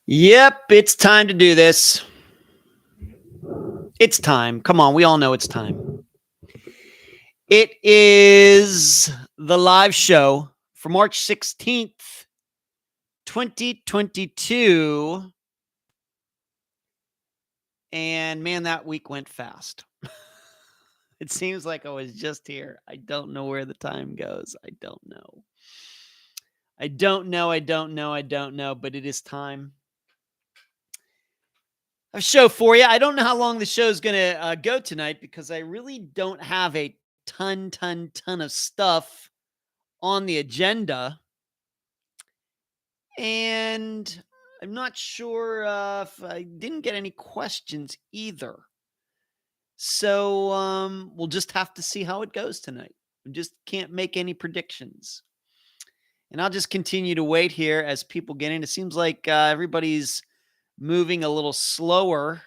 Yep, it's time to do this. It's time. Come on, we all know it's time. It is the live show for March 16th, 2022. And man, that week went fast. It seems like I was just here. I don't know where the time goes. I don't know. I don't know, but it is time. A show for you. I don't know how long the show is going to go tonight because I really don't have a ton of stuff on the agenda. And I'm not sure if I didn't get any questions either. So we'll just have to see how it goes tonight. I just can't make any predictions. And I'll just continue to wait here as people get in. It seems like everybody's moving a little slower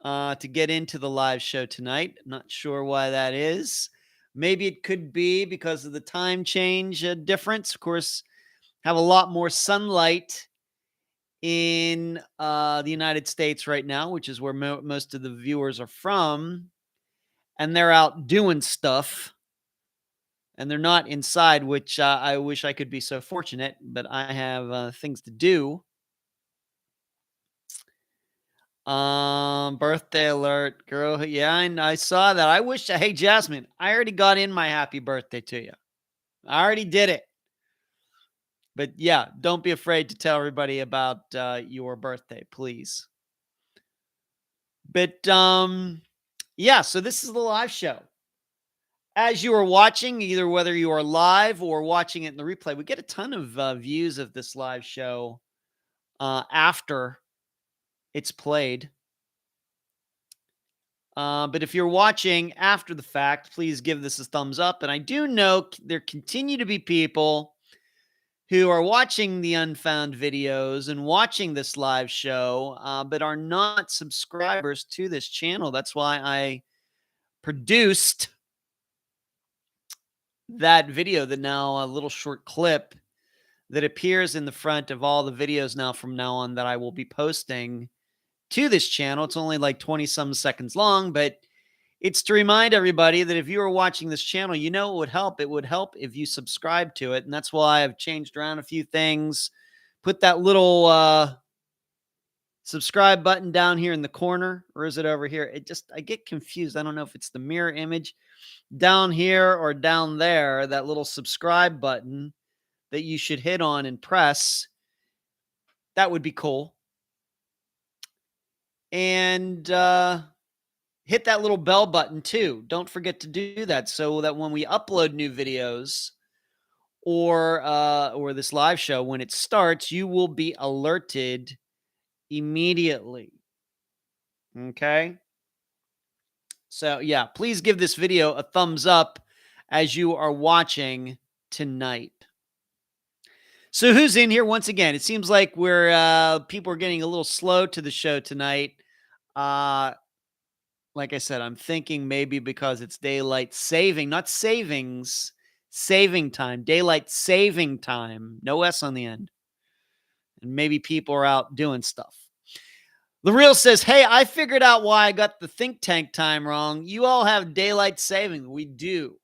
to get into the live show tonight. Not sure why that is. Maybe it could be because of the time change difference. Of course, have a lot more sunlight in the United States right now, which is where most of the viewers are from. And they're out doing stuff. And they're not inside, which I wish I could be so fortunate, but I have things to do. Birthday alert, girl. Yeah, I saw that. I wish. Hey, Jasmine, I already got in my happy birthday to you. I already did it. But yeah, don't be afraid to tell everybody about your birthday, please. But yeah, so this is the live show. As you are watching, either whether you are live or watching it in the replay, we get a ton of views of this live show after it's played. But if you're watching after the fact, please give this a thumbs up. And I do know there continue to be people who are watching the Unfound videos and watching this live show, but are not subscribers to this channel. That's why I produced that video, that now a little short clip that appears in the front of all the videos now from now on that I will be posting to this channel. It's only like 20 some seconds long, but it's to remind everybody that if you are watching this channel, you know it would help. It would help if you subscribe to it. And that's why I've changed around a few things. Put that little subscribe button down here in the corner, or is it over here? I get confused. I don't know if it's the mirror image down here or down there, that little subscribe button that you should hit on and press. That would be cool. And hit that little bell button too. Don't forget to do that so that when we upload new videos or this live show, when it starts, you will be alerted immediately. Okay? So, yeah, please give this video a thumbs up as you are watching tonight. So, who's in here once again? It seems like people are getting a little slow to the show tonight. Like I said, I'm thinking maybe because it's daylight saving, not savings, saving time, daylight saving time, no S on the end. And maybe people are out doing stuff. The Real says, hey, I figured out why I got the think tank time wrong. You all have daylight saving. We do.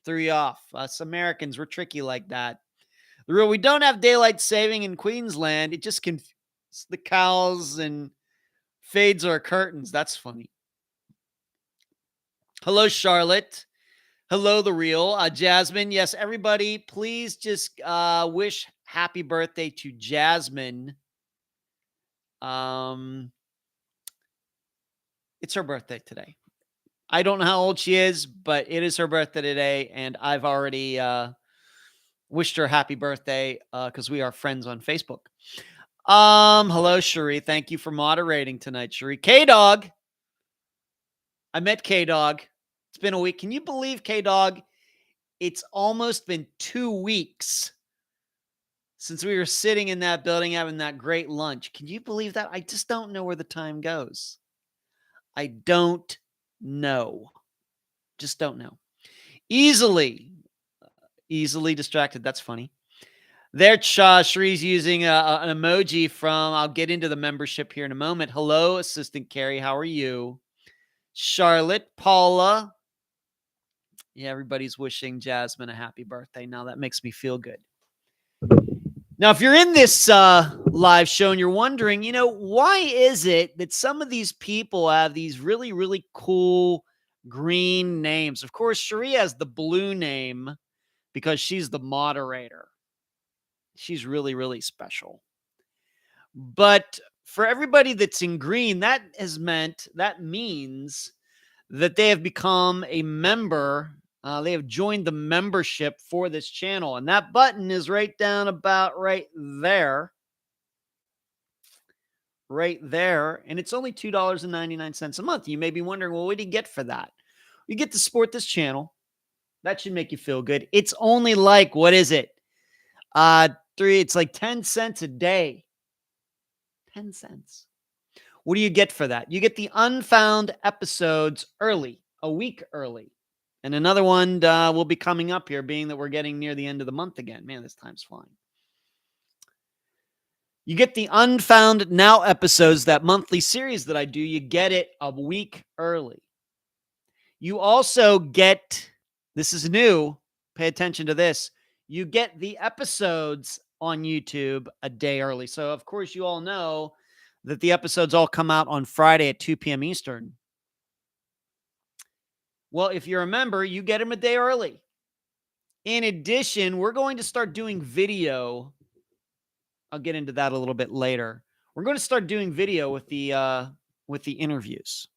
Threw you off. Us Americans, we're tricky like that. The Real, we don't have daylight saving in Queensland. It just confuses the cows and fades our curtains. That's funny. Hello, Charlotte. Hello, The Real. Jasmine. Yes, everybody, please just wish happy birthday to Jasmine. It's her birthday today. I don't know how old she is, but it is her birthday today, and I've already wished her happy birthday because we are friends on Facebook. Hello, Cherie. Thank you for moderating tonight, Cherie. K-Dog. I met K-Dog. It's been a week. Can you believe, K-Dog? It's almost been 2 weeks since we were sitting in that building having that great lunch. Can you believe that? I just don't know where the time goes. I don't know. Just don't know. Easily distracted. That's funny. There, Shree's using an emoji from, I'll get into the membership here in a moment. Hello, Assistant Carrie. How are you? Charlotte, Paula. Yeah, everybody's wishing Jasmine a happy birthday. Now that makes me feel good. Now, if you're in this live show and you're wondering, why is it that some of these people have these really, really cool green names? Of course, Cherie has the blue name because she's the moderator. She's really, really special. But for everybody that's in green, that means that they have become a member. They have joined the membership for this channel. And that button is right down about right there. Right there. And it's only $2.99 a month. You may be wondering, well, what do you get for that? You get to support this channel. That should make you feel good. It's only like, what is it? It's like 10 cents a day. 10 cents. What do you get for that? You get the Unfound episodes early, a week early. And another one will be coming up here, being that we're getting near the end of the month again. Man, this time's flying. You get the Unfound Now episodes, that monthly series that I do. You get it a week early. You also get, this is new, pay attention to this, you get the episodes on YouTube a day early. So, of course, you all know that the episodes all come out on Friday at 2 p.m. Eastern. Well, if you're a member, you get them a day early. In addition, we're going to start doing video. I'll get into that a little bit later. We're going to start doing video with the interviews.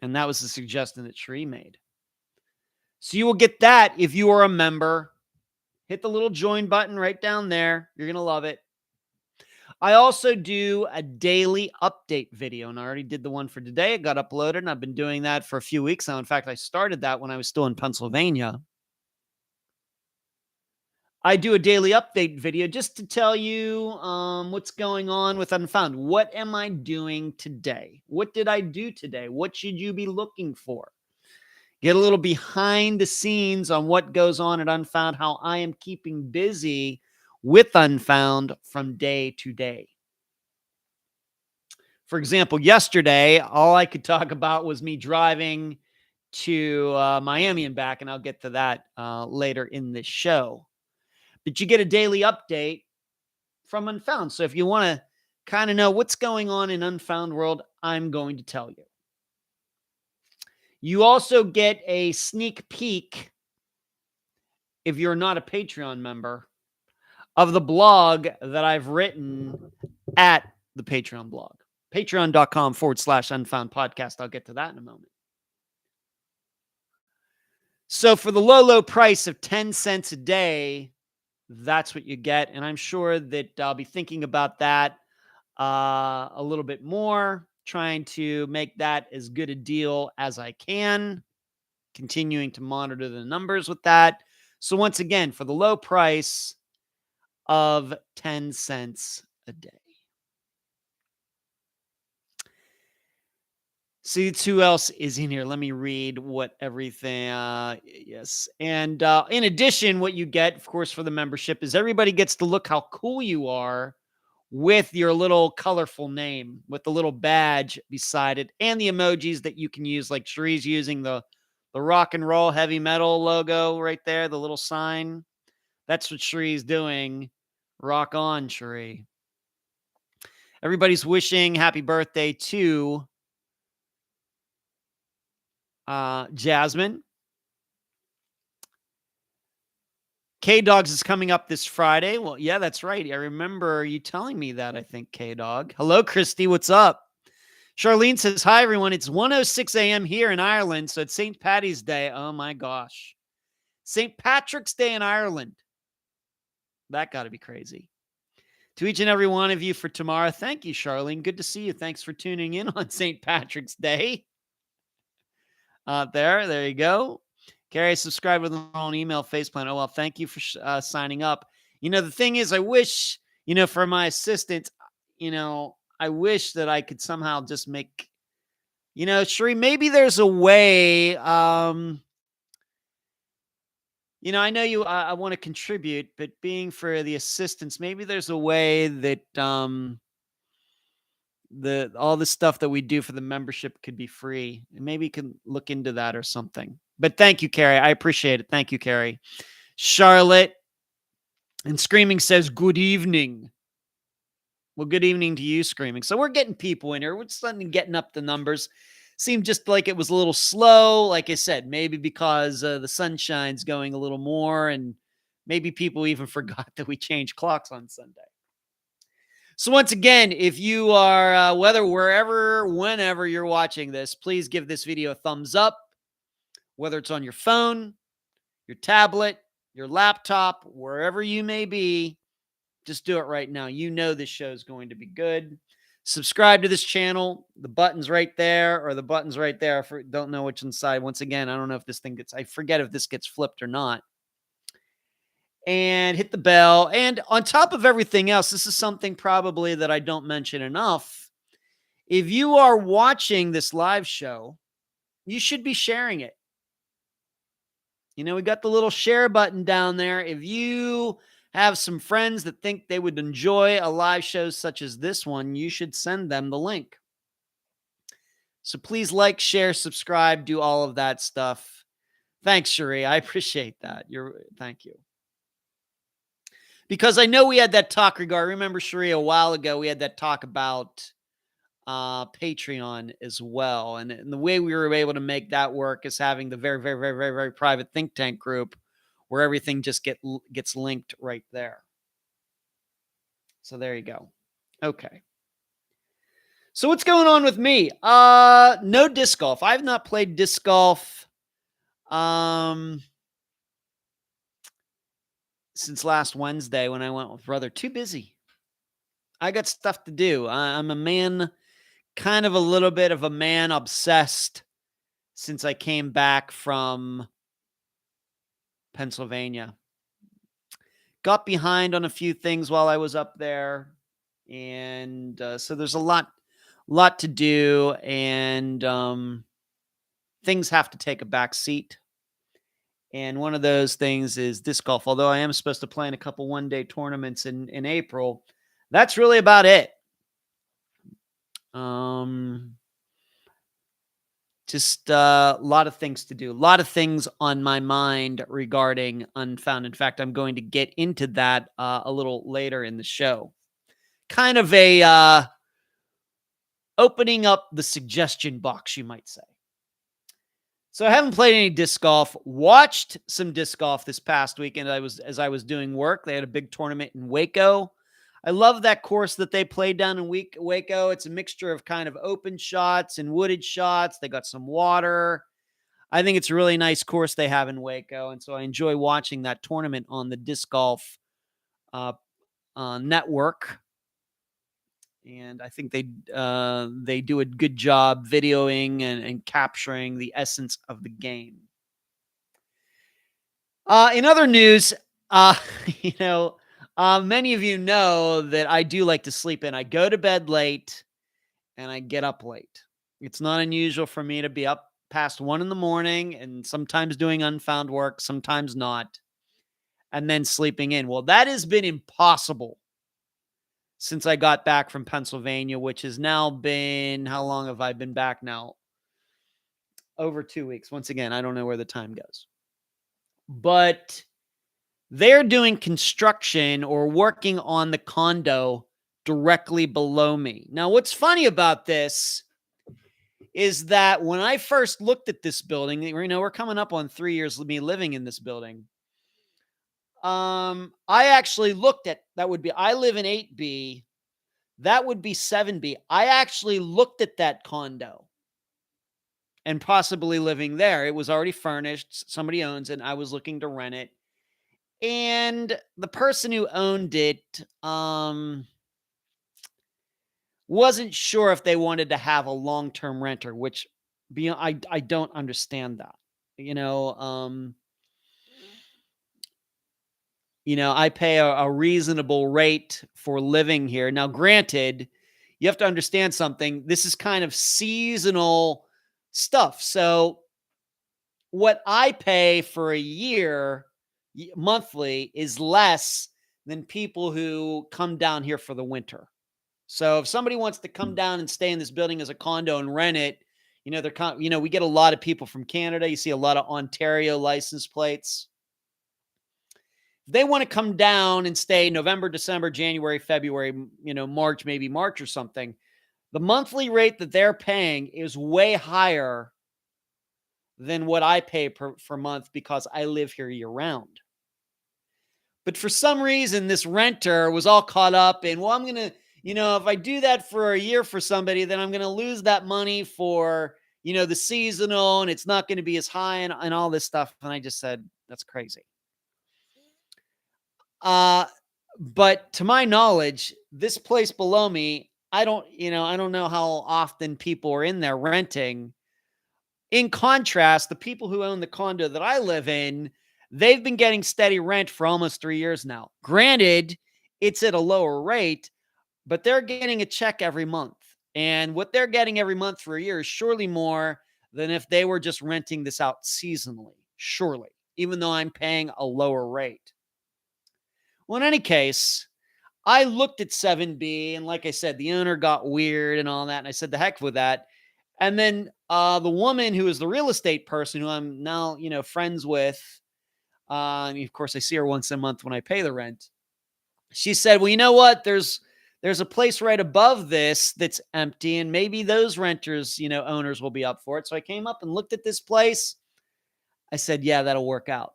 And that was the suggestion that Sheree made. So you will get that if you are a member. Hit the little join button right down there. You're going to love it. I also do a daily update video, and I already did the one for today. It got uploaded, and I've been doing that for a few weeks now. In fact, I started that when I was still in Pennsylvania. I do a daily update video just to tell you what's going on with Unfound. What am I doing today? What did I do today? What should you be looking for? Get a little behind the scenes on what goes on at Unfound, how I am keeping busy with Unfound from day to day. For example, yesterday, all I could talk about was me driving to Miami and back, and I'll get to that later in this show. But you get a daily update from Unfound. So if you want to kind of know what's going on in Unfound world, I'm going to tell you. You also get a sneak peek, if you're not a Patreon member, of the blog that I've written at the Patreon blog. Patreon.com/Unfound Podcast. I'll get to that in a moment. So for the low price of 10 cents a day, that's what you get. And I'm sure that I'll be thinking about that a little bit more, trying to make that as good a deal as I can, continuing to monitor the numbers with that. So once again, for the low price of 10 cents a day. See who else is in here. Let me read what everything. Yes. And in addition, what you get, of course, for the membership is everybody gets to look how cool you are with your little colorful name, with the little badge beside it, and the emojis that you can use, like Cherie's using the rock and roll heavy metal logo right there, the little sign. That's what Cherie's doing. Rock on, Cherie. Everybody's wishing happy birthday to Jasmine. K-Dogs is coming up this Friday. Well, yeah, that's right. I remember you telling me that, I think, K-Dog. Hello, Christy. What's up? Charlene says, hi, everyone. It's 1:06 a.m. here in Ireland, so it's St. Paddy's Day. Oh, my gosh. St. Patrick's Day in Ireland. That got to be crazy. To each and every one of you for tomorrow, thank you, Charlene. Good to see you. Thanks for tuning in on St. Patrick's Day. There you go. Carrie, subscribe with my own email faceplant. Oh, well, thank you for signing up. The thing is, I wish, for my assistant, I wish that I could somehow just make, Sheree, maybe there's a way, I know I want to contribute, but being for the assistance, maybe there's a way that the all the stuff that we do for the membership could be free. Maybe you can look into that or something. But thank you, Carrie. I appreciate it. Thank you, Carrie. Charlotte and Screaming says, good evening. Well, good evening to you, Screaming. So we're getting people in here. We're suddenly getting up the numbers. Seemed just like it was a little slow. Like I said, maybe because the sunshine's going a little more, and maybe people even forgot that we changed clocks on Sunday. So once again, if you are, whenever you're watching this, please give this video a thumbs up, whether it's on your phone, your tablet, your laptop, wherever you may be. Just do it right now. You know this show is going to be good. Subscribe to this channel. The button's right there, or the button's right there. I don't know which inside. Once again, I don't know if this thing I forget if this gets flipped or not. And hit the bell. And on top of everything else, this is something probably that I don't mention enough. If you are watching this live show, you should be sharing it. We got the little share button down there. If you have some friends that think they would enjoy a live show such as this one, you should send them the link. So please like, share, subscribe, do all of that stuff. Thanks, Cherie. I appreciate that. Thank you. Because I know we had that talk remember, Cherie, a while ago, we had that talk about Patreon as well. And the way we were able to make that work is having the very, very, very, very, very private think tank group where everything just gets linked right there. So there you go. Okay. So what's going on with me? No disc golf. I have not played disc golf since last Wednesday when I went with brother. Too busy. I got stuff to do. I'm a man, kind of a little bit of a man obsessed since I came back from Pennsylvania. Got behind on a few things while I was up there. And so there's a lot to do, and things have to take a back seat. And one of those things is disc golf. Although I am supposed to play in a couple one-day tournaments in April, that's really about it. Just a lot of things to do. A lot of things on my mind regarding Unfound. In fact, I'm going to get into that a little later in the show. Kind of a opening up the suggestion box, you might say. So I haven't played any disc golf. Watched some disc golf this past weekend. As I was doing work. They had a big tournament in Waco. I love that course that they played down in Waco. It's a mixture of kind of open shots and wooded shots. They got some water. I think it's a really nice course they have in Waco. And so I enjoy watching that tournament on the disc golf network. And I think they do a good job videoing and capturing the essence of the game. In other news, many of you know that I do like to sleep in. I go to bed late and I get up late. It's not unusual for me to be up past 1 a.m. and sometimes doing unfound work, sometimes not, and then sleeping in. Well, that has been impossible since I got back from Pennsylvania, which has now been, how long have I been back now? Over 2 weeks. Once again, I don't know where the time goes. But they're doing construction or working on the condo directly below me. Now, what's funny about this is that when I first looked at this building, we're coming up on 3 years of me living in this building. I actually looked at, I live in 8B. That would be 7B. I actually looked at that condo and possibly living there. It was already furnished. Somebody owns it. And I was looking to rent it. And the person who owned it wasn't sure if they wanted to have a long-term renter, which I don't understand that. I pay a reasonable rate for living here. Now, granted, you have to understand something. This is kind of seasonal stuff. So what I pay for a year monthly is less than people who come down here for the winter. So if somebody wants to come down and stay in this building as a condo and rent it, we get a lot of people from Canada. You see a lot of Ontario license plates. If they want to come down and stay November, December, January, February, March, maybe March or something, the monthly rate that they're paying is way higher than what I pay per month because I live here year round. But for some reason, this renter was all caught up in, well, I'm going to, if I do that for a year for somebody, then I'm going to lose that money for, the seasonal, and it's not going to be as high and all this stuff. And I just said, that's crazy. But to my knowledge, this place below me, I don't know how often people are in there renting. In contrast, the people who own the condo that I live in, they've been getting steady rent for almost 3 years now. Granted, it's at a lower rate, but they're getting a check every month. And what they're getting every month for a year is surely more than if they were just renting this out seasonally. Surely, even though I'm paying a lower rate. Well, in any case, I looked at 7B, and like I said, the owner got weird and all that. And I said, the heck with that. And then the woman who is the real estate person who I'm now, friends with, of course, I see her once a month when I pay the rent. She said, well, you know what? There's a place right above this that's empty, and maybe those renters, owners will be up for it. So I came up and looked at this place. I said, yeah, that'll work out.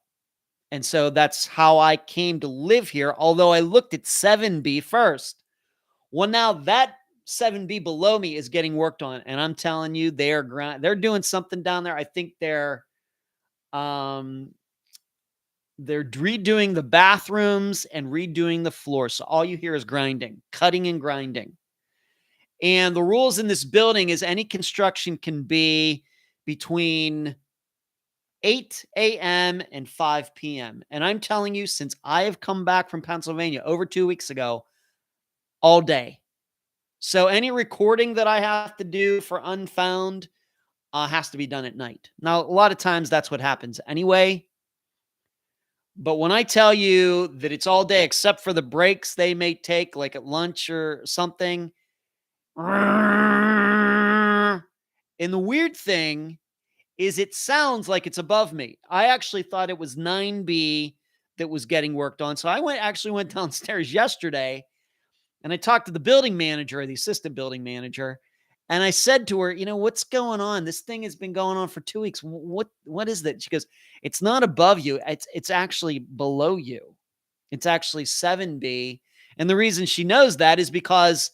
And so that's how I came to live here, although I looked at 7B first. Well, now that 7B below me is getting worked on, and I'm telling you, they're doing something down there. I think they're redoing the bathrooms and redoing the floor. So all you hear is grinding, cutting and grinding. And the rules in this building is any construction can be between 8 a.m. and 5 p.m. And I'm telling you, since I have come back from Pennsylvania over 2 weeks ago, all day. So any recording that I have to do for Unfound has to be done at night. Now, a lot of times that's what happens anyway. But when I tell you that it's all day except for the breaks they may take, like at lunch or something. And the weird thing is it sounds like it's above me. I actually thought it was 9B that was getting worked on. So I went downstairs yesterday and I talked to the building manager, or the assistant building manager, and I said to her, what's going on? This thing has been going on for 2 weeks. What is that? She goes, it's not above you. It's actually below you. It's actually 7B. And the reason she knows that is because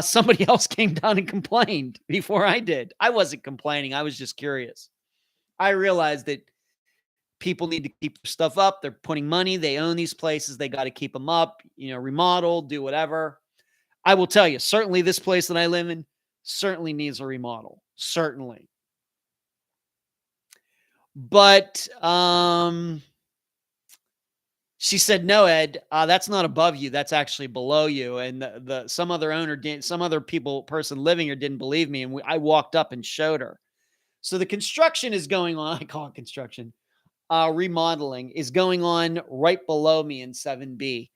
somebody else came down and complained before I did. I wasn't complaining. I was just curious. I realized that people need to keep stuff up. They're putting money. They own these places. They got to keep them up, remodel, do whatever. I will tell you, certainly this place that I live in certainly needs a remodel. Certainly. But she said, no, Ed, that's not above you. That's actually below you. And some other person living here didn't believe me. And I walked up and showed her. So the construction is going on. I call it construction. Remodeling is going on right below me in 7B.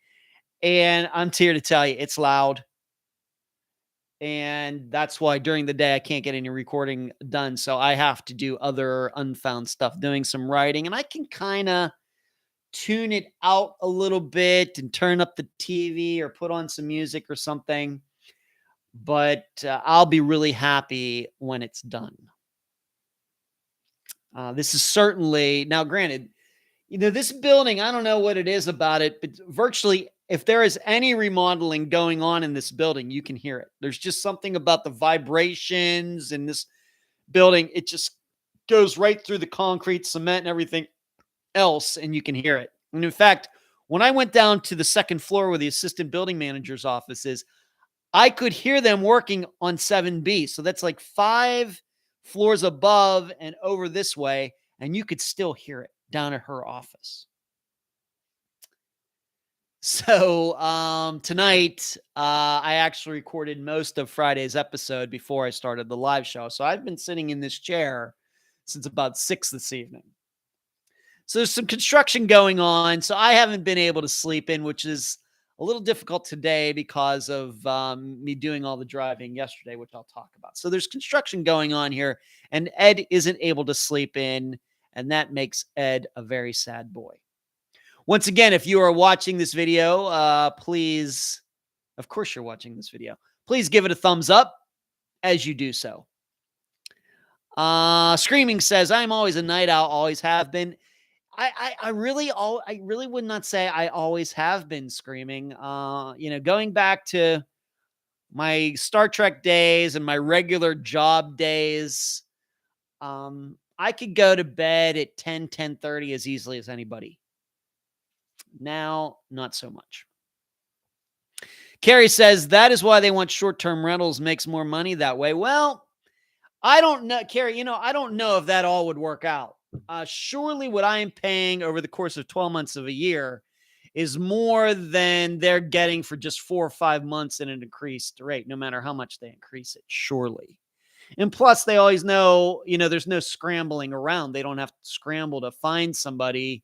And I'm here to tell you, it's loud. And that's why during the day, I can't get any recording done. So I have to do other Unfound stuff, doing some writing. And I can kind of tune it out a little bit and turn up the TV or put on some music or something. But I'll be really happy when it's done. This is certainly, now granted, this building, I don't know what it is about it, but virtually, if there is any remodeling going on in this building, you can hear it. There's just something about the vibrations in this building. It just goes right through the concrete, cement, and everything else, and you can hear it. And in fact, when I went down to the second floor where the assistant building manager's office is, I could hear them working on 7B. So that's like 5 floors above and over this way, and you could still hear it down at her office. So tonight, I actually recorded most of Friday's episode before I started the live show. So I've been sitting in this chair since about 6 this evening. So there's some construction going on. So I haven't been able to sleep in, which is a little difficult today because of me doing all the driving yesterday, which I'll talk about. So there's construction going on here, and Ed isn't able to sleep in, and that makes Ed a very sad boy. Once again, if you are watching this video, please, of course you're watching this video, please give it a thumbs up as you do so. Screaming says, I'm always a night owl, always have been. I really would not say I always have been screaming. Going back to my Star Trek days and my regular job days, I could go to bed at 10:30 as easily as anybody. Now, not so much. Carrie says, that is why they want short-term rentals, makes more money that way. Well, I don't know, Carrie, I don't know if that all would work out. Surely what I am paying over the course of 12 months of a year is more than they're getting for just 4 or 5 months at an increased rate, no matter how much they increase it, surely. And plus, they always know, there's no scrambling around. They don't have to scramble to find somebody.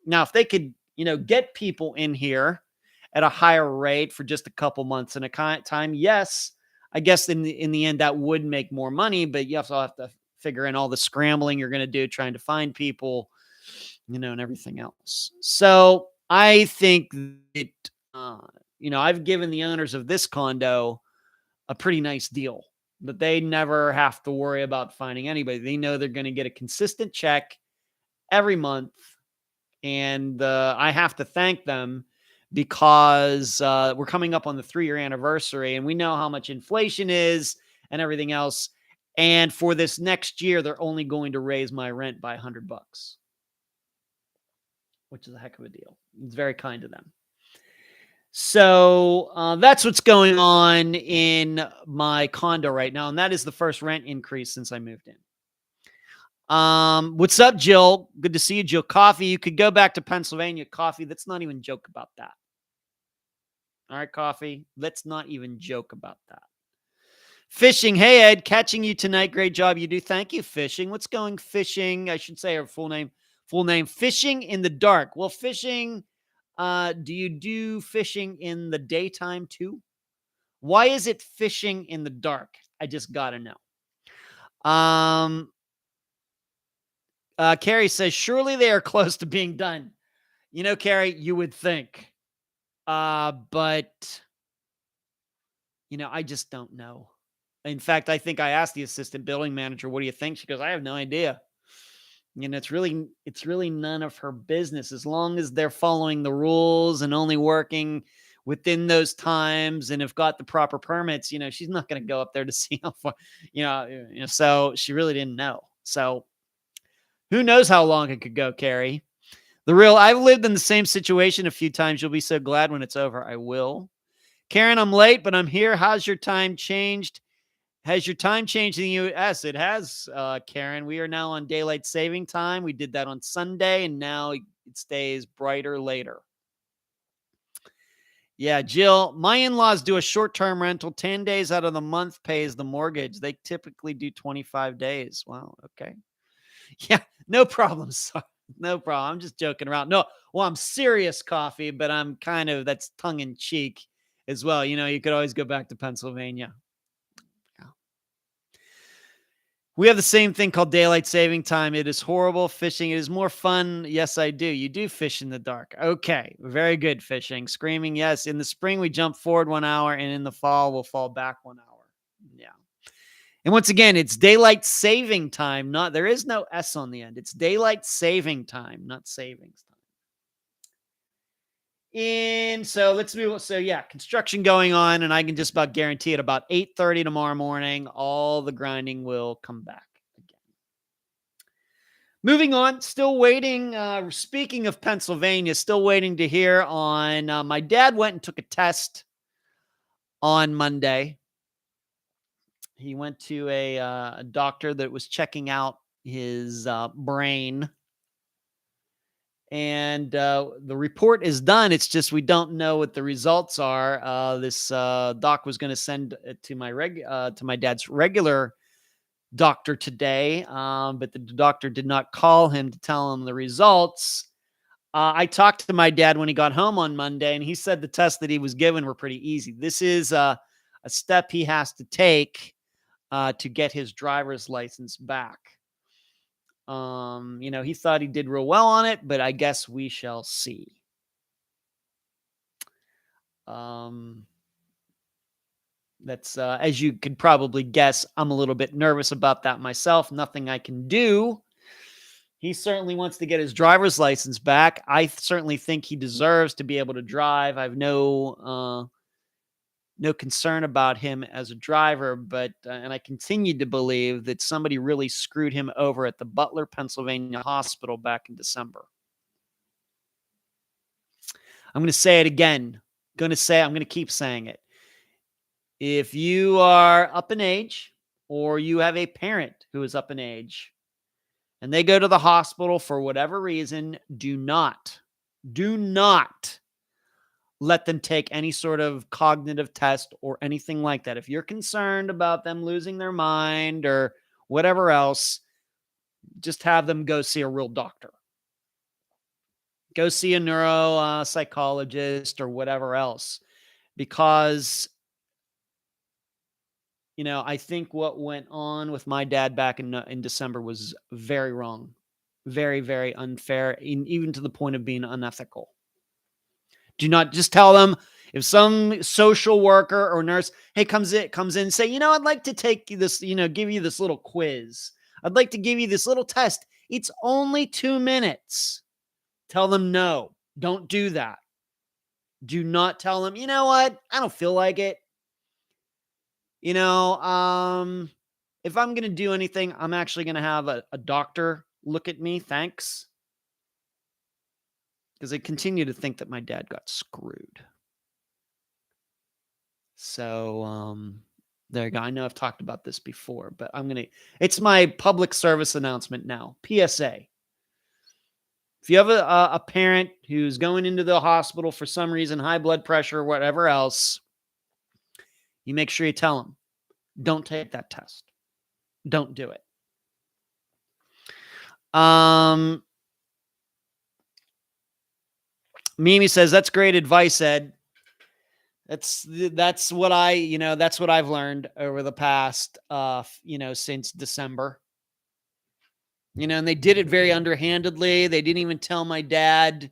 Now, if they could, get people in here at a higher rate for just a couple months in a time, yes, I guess in the end that would make more money, but you also have to figure in all the scrambling you're going to do trying to find people, and everything else. So I think that, I've given the owners of this condo a pretty nice deal that they never have to worry about finding anybody. They know they're going to get a consistent check every month. And I have to thank them because we're coming up on the 3-year anniversary and we know how much inflation is and everything else. And for this next year, they're only going to raise my rent by $100, which is a heck of a deal. It's very kind of them. So that's what's going on in my condo right now. And that is the first rent increase since I moved in. What's up, Jill? Good to see you, Jill. Coffee. You could go back to Pennsylvania. Coffee. Let's not even joke about that. All right, Coffee. Let's not even joke about that. Fishing. Hey, Ed, catching you tonight. Great job you do. Thank you, Fishing. What's going fishing? I should say her full name. Fishing in the dark. Well, fishing, do you do fishing in the daytime too? Why is it fishing in the dark? I just got to know. Carrie says, surely they are close to being done. Carrie, you would think. But, I just don't know. In fact, I think I asked the assistant building manager, what do you think? She goes, I have no idea. It's really none of her business as long as they're following the rules and only working within those times and have got the proper permits. She's not going to go up there to see how far, so she really didn't know. So who knows how long it could go, Carrie? I've lived in the same situation a few times. You'll be so glad when it's over. I will. Karen, I'm late, but I'm here. How's your time changed? Has your time changed in the U.S.? It has, Karen. We are now on daylight saving time. We did that on Sunday, and now it stays brighter later. Yeah, Jill, my in-laws do a short-term rental. 10 days out of the month pays the mortgage. They typically do 25 days. Wow, okay. Yeah, no problem. Sorry. No problem. I'm just joking around. No, well, I'm serious, Coffee, but I'm that's tongue-in-cheek as well. You could always go back to Pennsylvania. We have the same thing called daylight saving time. It is horrible. Fishing, it is more fun. Yes, I do. You do fish in the dark. Okay. Very good, Fishing. Screaming, yes. In the spring, we jump forward 1 hour, and in the fall, we'll fall back 1 hour. Yeah. And once again, it's daylight saving time. There is no S on the end. It's daylight saving time, not savings time. And so let's move. So yeah, construction going on, and I can just about guarantee at about 8:30 tomorrow morning, all the grinding will come back again. Moving on, still waiting. Speaking of Pennsylvania, still waiting to hear on. My dad went and took a test on Monday. He went to a doctor that was checking out his brain. And the report is done. It's just we don't know what the results are. This doc was going to send it to my dad's regular doctor today, but the doctor did not call him to tell him the results. I talked to my dad when he got home on Monday, and he said the tests that he was given were pretty easy. This is a step he has to take to get his driver's license back. He thought he did real well on it, but I guess we shall see. That's as you could probably guess, I'm a little bit nervous about that myself. Nothing I can do. He certainly wants to get his driver's license back. I certainly think he deserves to be able to drive. I have no concern about him as a driver, but and I continue to believe that somebody really screwed him over at the Butler, Pennsylvania hospital back in December. I'm going to say it again. I'm going to keep saying it. If you are up in age or you have a parent who is up in age and they go to the hospital for whatever reason, do not let them take any sort of cognitive test or anything like that. If you're concerned about them losing their mind or whatever else, just have them go see a real doctor. Go see a neuropsychologist or whatever else, because I think what went on with my dad back in December was very wrong, very, very unfair, even to the point of being unethical. Do not just tell them if some social worker or nurse, comes in, say, I'd like to take this, give you this little quiz. I'd like to give you this little test. It's only 2 minutes. Tell them no, don't do that. Do not tell them, you know what? I don't feel like it. If I'm going to do anything, I'm actually going to have a doctor look at me. Thanks. Because I continue to think that my dad got screwed. So, there you go. I know I've talked about this before, but it's my public service announcement now. PSA. If you have a parent who's going into the hospital for some reason, high blood pressure or whatever else, you make sure you tell them, don't take that test. Don't do it. Mimi says, that's great advice, Ed. That's what that's what I've learned over the past, since December. And they did it very underhandedly. They didn't even tell my dad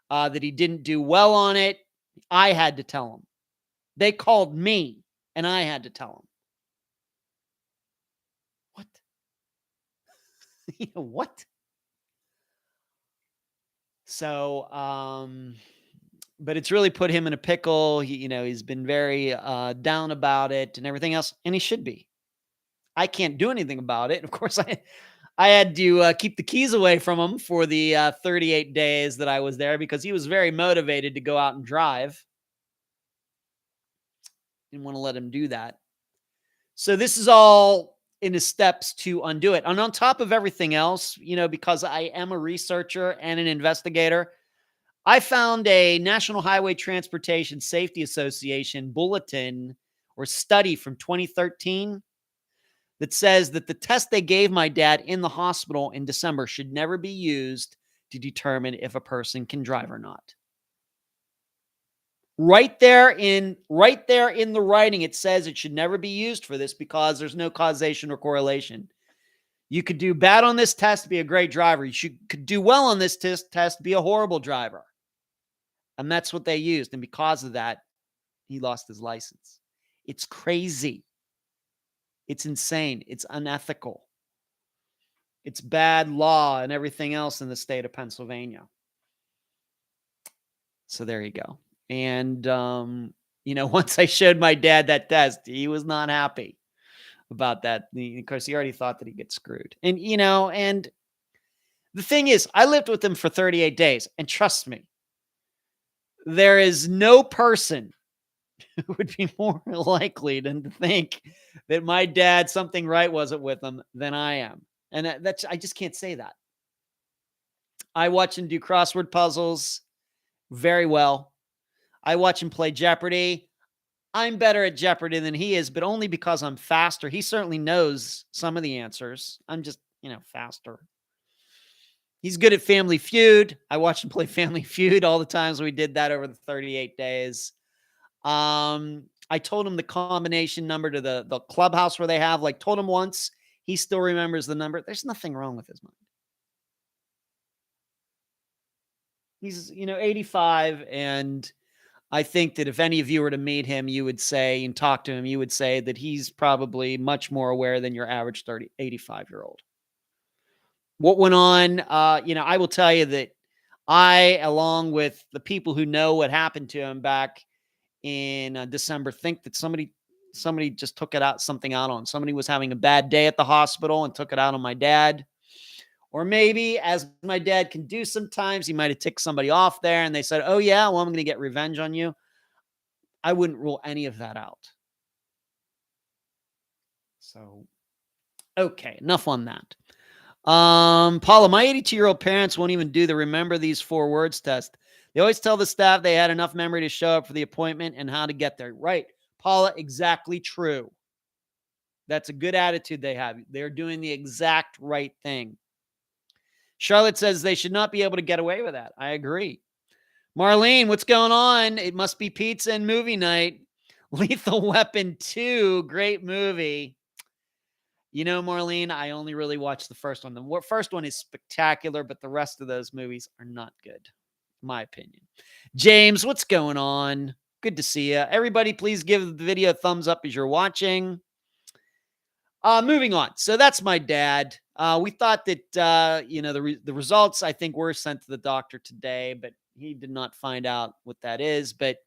that he didn't do well on it. I had to tell him. They called me, and I had to tell him. What? What? So, but it's really put him in a pickle. He's been very down about it and everything else, and he should be. I can't do anything about it. Of course, I had to keep the keys away from him for the 38 days that I was there because he was very motivated to go out and drive. Didn't want to let him do that. So this is all in his steps to undo it. And on top of everything else, because I am a researcher and an investigator, I found a National Highway Transportation Safety Association bulletin or study from 2013 that says that the test they gave my dad in the hospital in December should never be used to determine if a person can drive or not. Right there in the writing, it says it should never be used for this because there's no causation or correlation. You could do bad on this test, be a great driver. You could do well on this test, be a horrible driver. And that's what they used. And because of that, he lost his license. It's crazy. It's insane. It's unethical. It's bad law and everything else in the state of Pennsylvania. So there you go. And, once I showed my dad that test, he was not happy about that. Of course, he already thought that he'd get screwed. And, and the thing is, I lived with him for 38 days. And trust me, there is no person who would be more likely than to think that my dad, something right wasn't with him than I am. And I just can't say that. I watch him do crossword puzzles very well. I watch him play Jeopardy. I'm better at Jeopardy than he is, but only because I'm faster. He certainly knows some of the answers. I'm just, faster. He's good at Family Feud. I watched him play Family Feud all the times we did that over the 38 days. I told him the combination number to the clubhouse where they have, told him once. He still remembers the number. There's nothing wrong with his mind. He's, 85, and I think that if any of you were to meet him, you would say and talk to him, you would say that he's probably much more aware than your average 85-year-old. What went on? I will tell you that I, along with the people who know what happened to him back in December, think that somebody just took something out on. Somebody was having a bad day at the hospital and took it out on my dad. Or maybe, as my dad can do sometimes, he might have ticked somebody off there and they said, oh yeah, well, I'm going to get revenge on you. I wouldn't rule any of that out. So, okay, enough on that. Paula, my 82-year-old parents won't even do the remember these 4 words test. They always tell the staff they had enough memory to show up for the appointment and how to get there. Right. Paula, exactly true. That's a good attitude they have. They're doing the exact right thing. Charlotte says they should not be able to get away with that. I agree. Marlene, what's going on? It must be pizza and movie night. Lethal Weapon 2, great movie. Marlene, I only really watched the first one. The first one is spectacular, but the rest of those movies are not good, in my opinion. James, what's going on? Good to see you. Everybody, please give the video a thumbs up as you're watching. Moving on. So that's my dad. We thought that, the results, I think, were sent to the doctor today, but he did not find out what that is. But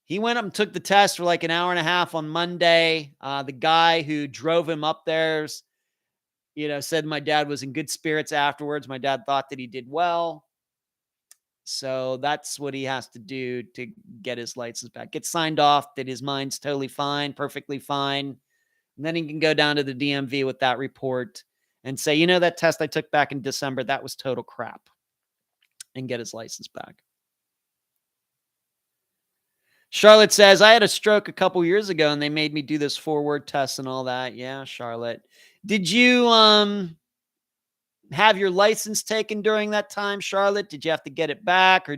he went up and took the test for an hour and a half on Monday. The guy who drove him up there, said my dad was in good spirits afterwards. My dad thought that he did well. So that's what he has to do to get his license back. Get signed off that his mind's totally fine, perfectly fine. And then he can go down to the DMV with that report and say, that test I took back in December, that was total crap, and get his license back. Charlotte says, I had a stroke a couple years ago and they made me do this 4-word test and all that. Yeah, Charlotte. Did you have your license taken during that time, Charlotte? Did you have to get it back, or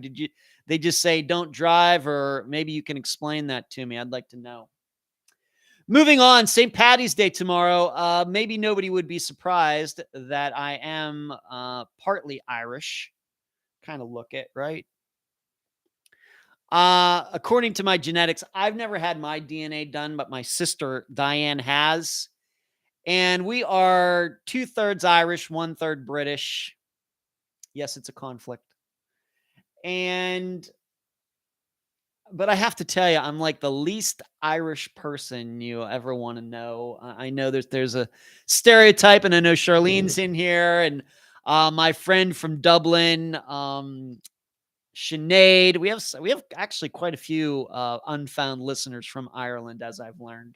they just say don't drive? Or maybe you can explain that to me. I'd like to know. Moving on, St. Paddy's Day tomorrow. Maybe nobody would be surprised that I am partly Irish. Kind of look it, right? According to my genetics, I've never had my DNA done, but my sister Diane has. And we are 2/3 Irish, 1/3 British. Yes, it's a conflict. But I have to tell you, I'm like the least Irish person you ever want to know. I know there's a stereotype, and I know Charlene's in here, and my friend from Dublin, Sinead. We have actually quite a few unfound listeners from Ireland, as I've learned.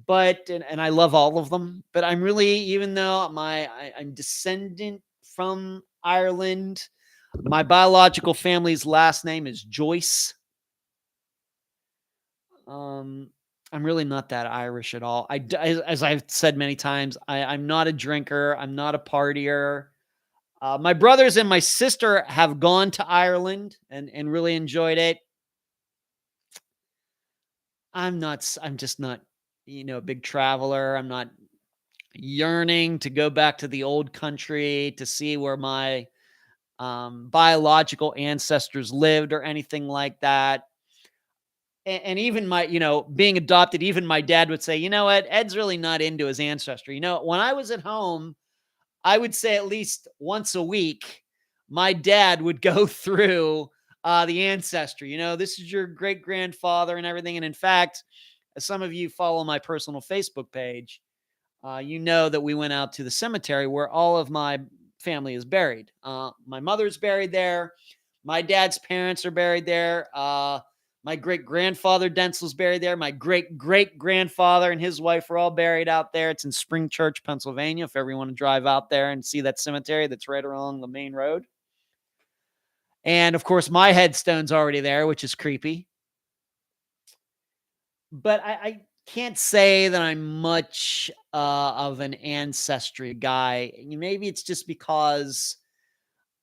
But and I love all of them. But I'm really, even though I'm descendant from Ireland, my biological family's last name is Joyce. I'm really not that Irish at all. As I've said many times, I'm not a drinker. I'm not a partier. My brothers and my sister have gone to Ireland and really enjoyed it. I'm just not, a big traveler. I'm not yearning to go back to the old country to see where my biological ancestors lived or anything like that. And even my, being adopted, even my dad would say, you know what, Ed's really not into his ancestry. When I was at home, I would say at least once a week, my dad would go through the ancestry. This is your great grandfather and everything. And in fact, as some of you follow my personal Facebook page, you know that we went out to the cemetery where all of my family is buried. My mother's buried there. My dad's parents are buried there. My great-grandfather Denzel's buried there. My great-great-grandfather and his wife are all buried out there. It's in Spring Church, Pennsylvania, if ever you want to drive out there and see that cemetery that's right along the main road. And, of course, my headstone's already there, which is creepy. but I can't say that I'm much of an ancestry guy. Maybe it's just because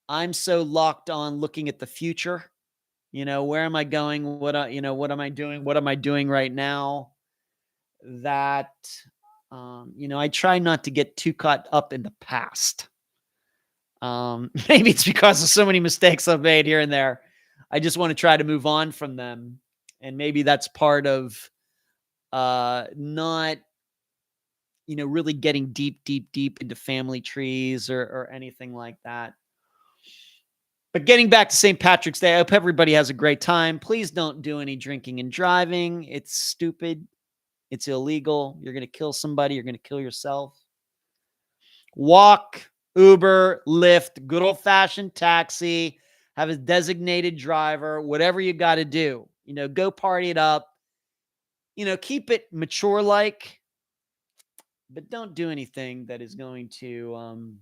I'm so locked on looking at the future. Where am I going? What am I doing? What am I doing right now? That, I try not to get too caught up in the past. Maybe it's because of so many mistakes I've made here and there. I just want to try to move on from them. And maybe that's part of not, really getting deep into family trees or anything like that. But getting back to St. Patrick's Day, I hope everybody has a great time. Please don't do any drinking and driving. It's stupid. It's illegal. You're going to kill somebody. You're going to kill yourself. Walk, Uber, Lyft, good old-fashioned taxi, have a designated driver, whatever you got to do. Go party it up. Keep it mature-like, but don't do anything that is going to,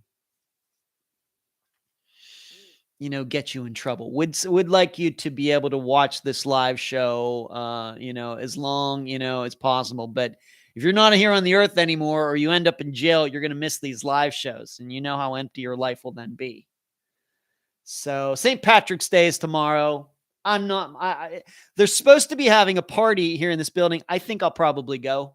get you in trouble. Would like you to be able to watch this live show, as long, as possible. But if you're not here on the earth anymore, or you end up in jail, you're going to miss these live shows, and you know how empty your life will then be. So St. Patrick's Day is tomorrow. They're supposed to be having a party here in this building. I think I'll probably go.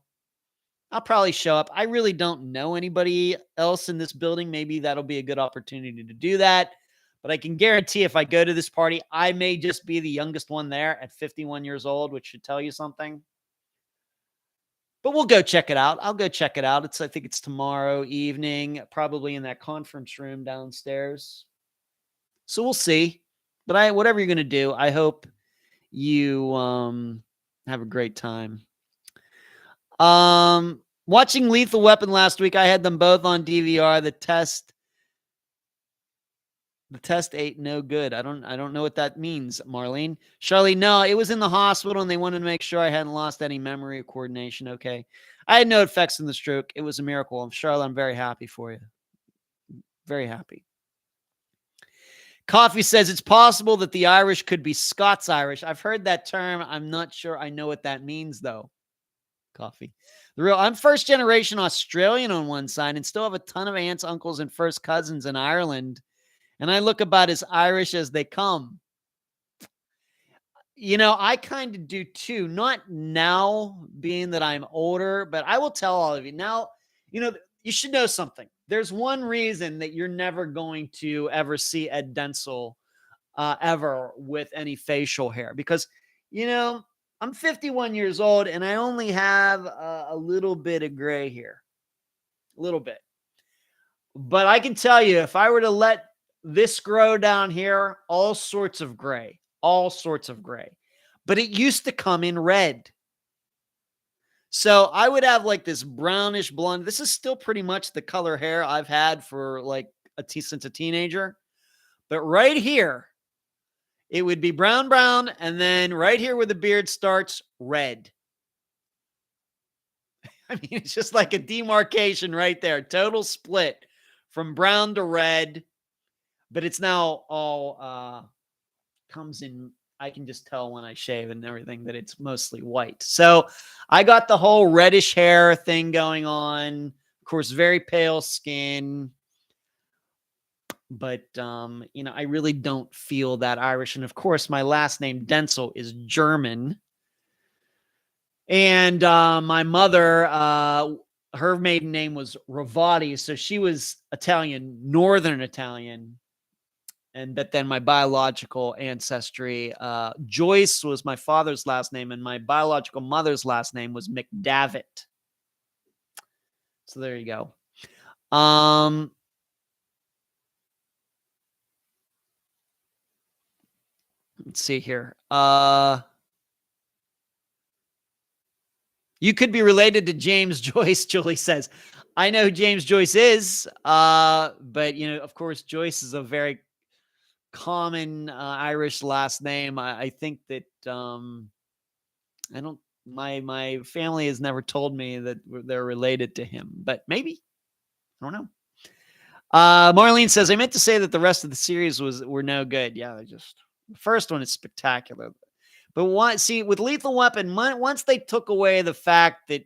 I'll probably show up. I really don't know anybody else in this building. Maybe that'll be a good opportunity to do that. But I can guarantee if I go to this party, I may just be the youngest one there at 51 years old, which should tell you something. But we'll go check it out. I'll go check it out. I think it's tomorrow evening, probably in that conference room downstairs. So we'll see. But whatever you're going to do, I hope you have a great time. Watching Lethal Weapon last week, I had them both on DVR. The test ain't no good. I don't know what that means, Marlene. Charlie, no, it was in the hospital and they wanted to make sure I hadn't lost any memory or coordination. Okay. I had no effects from the stroke. It was a miracle. Charlotte, I'm very happy for you. Very happy. Coffee says it's possible that the Irish could be Scots Irish. I've heard that term. I'm not sure I know what that means, though. Coffee. I'm first generation Australian on one side and still have a ton of aunts, uncles, and first cousins in Ireland. And I look about as Irish as they come. I kind of do too. Not now, being that I'm older, but I will tell all of you now, you should know something. There's one reason that you're never going to ever see Ed Denzel ever with any facial hair. Because, I'm 51 years old and I only have a little bit of gray hair. A little bit. But I can tell you, if I were to let this grow down here, all sorts of gray. But it used to come in red. So I would have like this brownish blonde. This is still pretty much the color hair I've had for since a teenager. But right here, it would be brown. And then right here where the beard starts, red. I mean, it's just like a demarcation right there. Total split from brown to red. But it's now all comes in. I can just tell when I shave and everything that it's mostly white. So I got the whole reddish hair thing going on. Of course, very pale skin. But, I really don't feel that Irish. And of course, my last name, Denzel, is German. And my mother, her maiden name was Ravati. So she was Italian, Northern Italian. But then my biological ancestry, Joyce was my father's last name, and my biological mother's last name was McDavitt. So there you go. Let's see here. You could be related to James Joyce, Julie says. I know who James Joyce is, but, of course, Joyce is a very common Irish last name. I think that my family has never told me that they're related to him, but maybe. I don't know. Marlene says, I meant to say that the rest of the series were no good. Yeah, the first one is spectacular. But with Lethal Weapon, once they took away the fact that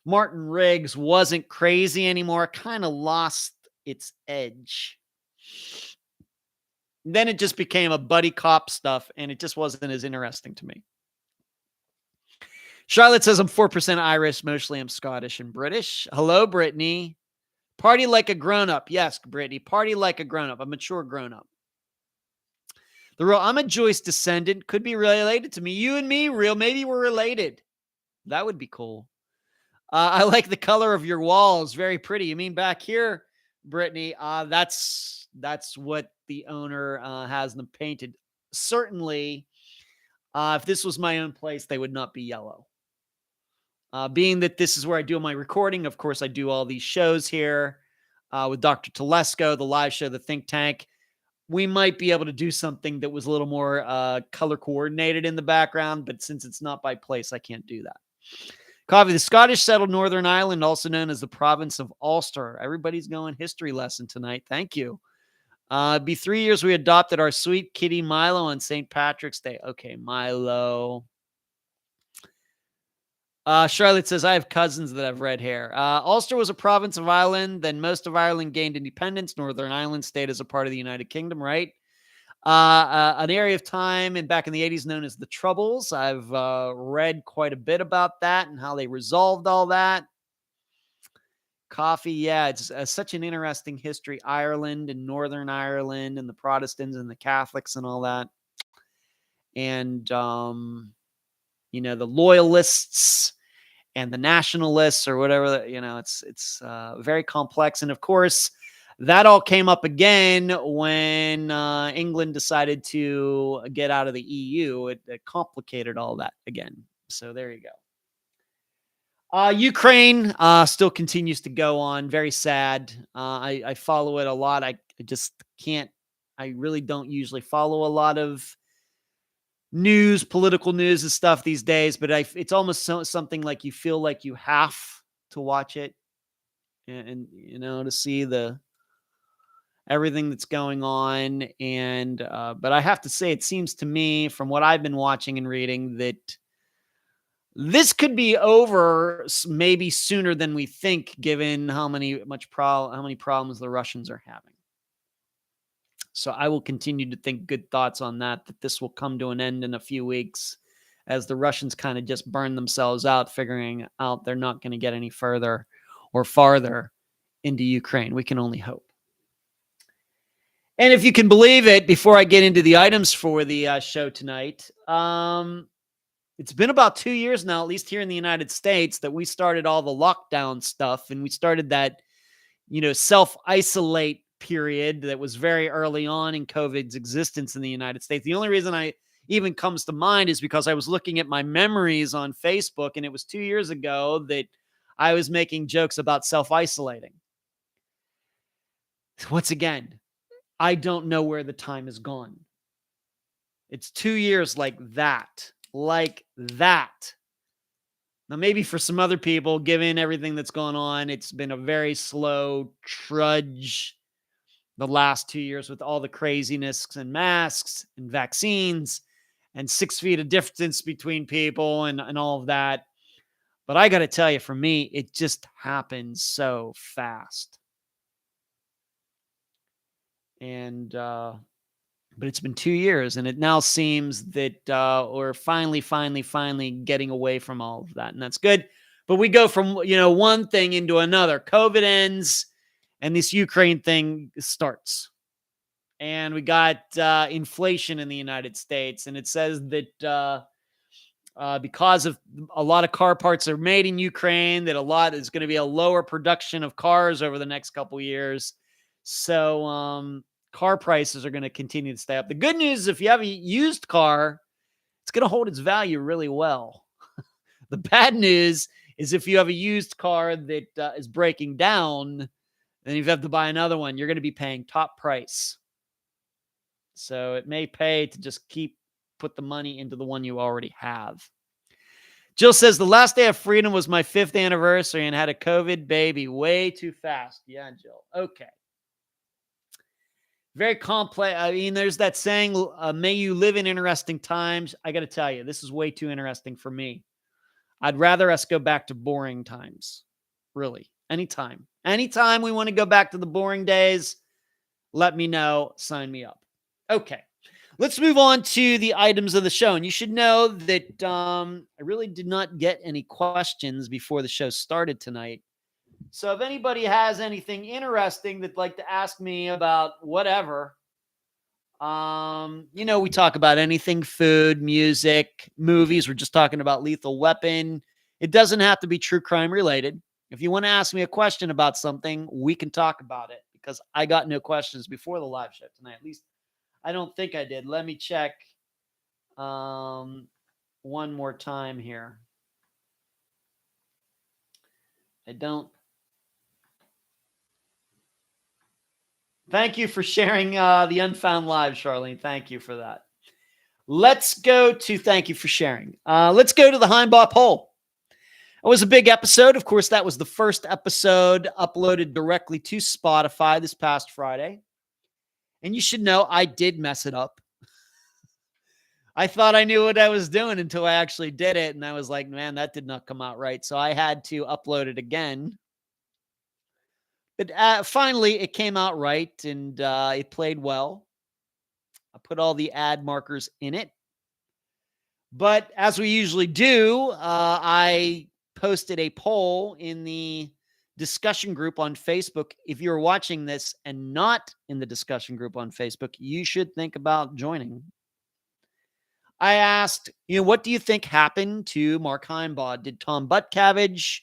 Martin Riggs wasn't crazy anymore, kind of lost its edge. Then it just became a buddy cop stuff, and it just wasn't as interesting to me. Charlotte says, I'm 4% Irish, mostly I'm Scottish and British. Hello, Brittany. Party like a grown-up. Yes, Brittany, party like a grown-up, a mature grown-up. The real, I'm a Joyce descendant, could be related to me. You and me, real, maybe we're related. That would be cool. I like the color of your walls. Very pretty. You mean back here, Brittany? That's what the owner has them painted. Certainly, if this was my own place, they would not be yellow. Being that this is where I do my recording, of course, I do all these shows here with Dr. Telesco, the live show, the think tank. We might be able to do something that was a little more color coordinated in the background, but since it's not by place, I can't do that. Coffee, the Scottish settled Northern Ireland, also known as the province of Ulster. Everybody's going history lesson tonight. Thank you. It'd be 3 years we adopted our sweet kitty Milo on St. Patrick's Day. Okay, Milo. Charlotte says, I have cousins that have red hair. Ulster was a province of Ireland. Then most of Ireland gained independence. Northern Ireland stayed as a part of the United Kingdom, right? An area of time and back in the 80s known as the Troubles. I've read quite a bit about that and how they resolved all that. Coffee, yeah, it's such an interesting history. Ireland and Northern Ireland and the Protestants and the Catholics and all that. And, the loyalists and the nationalists or whatever, it's very complex. And of course, that all came up again when England decided to get out of the EU. It complicated all that again. So there you go. Ukraine still continues to go on. Very sad. I follow it a lot. I just can't. I really don't usually follow a lot of political news and stuff these days, but it's almost something like you feel like you have to watch it and to see everything that's going on. And, but I have to say, it seems to me from what I've been watching and reading that this could be over maybe sooner than we think, given how many problems the Russians are having. So I will continue to think good thoughts on that this will come to an end in a few weeks as the Russians kind of just burn themselves out, figuring out they're not going to get any further or farther into Ukraine. We can only hope. And if you can believe it, before I get into the items for the show tonight, it's been about 2 years now, at least here in the United States, that we started all the lockdown stuff. And we started that, self-isolate period that was very early on in COVID's existence in the United States. The only reason I even comes to mind is because I was looking at my memories on Facebook, and it was 2 years ago that I was making jokes about self-isolating. Once again, I don't know where the time has gone. It's 2 years like that. Now, maybe for some other people, given everything that's gone on, it's been a very slow trudge the last 2 years with all the craziness and masks and vaccines and 6 feet of distance between people and all of that. But I got to tell you, for me, it just happened so fast. And, but it's been 2 years, and it now seems that we're finally getting away from all of that. And that's good. But we go from, one thing into another. COVID ends, and this Ukraine thing starts. And we got inflation in the United States. And it says that because of a lot of car parts are made in Ukraine, that is going to be a lower production of cars over the next couple years. So car prices are going to continue to stay up. The good news is if you have a used car, it's going to hold its value really well. The bad news is if you have a used car that is breaking down, then you have to buy another one. You're going to be paying top price. So it may pay to just put the money into the one you already have. Jill says, the last day of freedom was my 5th anniversary and had a COVID baby way too fast. Yeah, Jill. Okay. Very complex. I mean, there's that saying, may you live in interesting times. I got to tell you, this is way too interesting for me. I'd rather us go back to boring times. Really. Anytime. Anytime we want to go back to the boring days, let me know. Sign me up. Okay. Let's move on to the items of the show. And you should know that I really did not get any questions before the show started tonight. So if anybody has anything interesting that'd like to ask me about whatever, we talk about anything, food, music, movies. We're just talking about Lethal Weapon. It doesn't have to be true crime related. If you want to ask me a question about something, we can talk about it because I got no questions before the live show tonight. At least I don't think I did. Let me check one more time here. I don't. Thank you for sharing the Unfound Live, Charlene. Thank you for that. Thank you for sharing. Let's go to the Heimbaugh poll. It was a big episode. Of course, that was the first episode uploaded directly to Spotify this past Friday. And you should know I did mess it up. I thought I knew what I was doing until I actually did it. And I was like, man, that did not come out right. So I had to upload it again. But finally, it came out right, and it played well. I put all the ad markers in it. But as we usually do, I posted a poll in the discussion group on Facebook. If you're watching this and not in the discussion group on Facebook, you should think about joining. I asked, what do you think happened to Mark Heimbaugh? Did Tom Buttcabbage,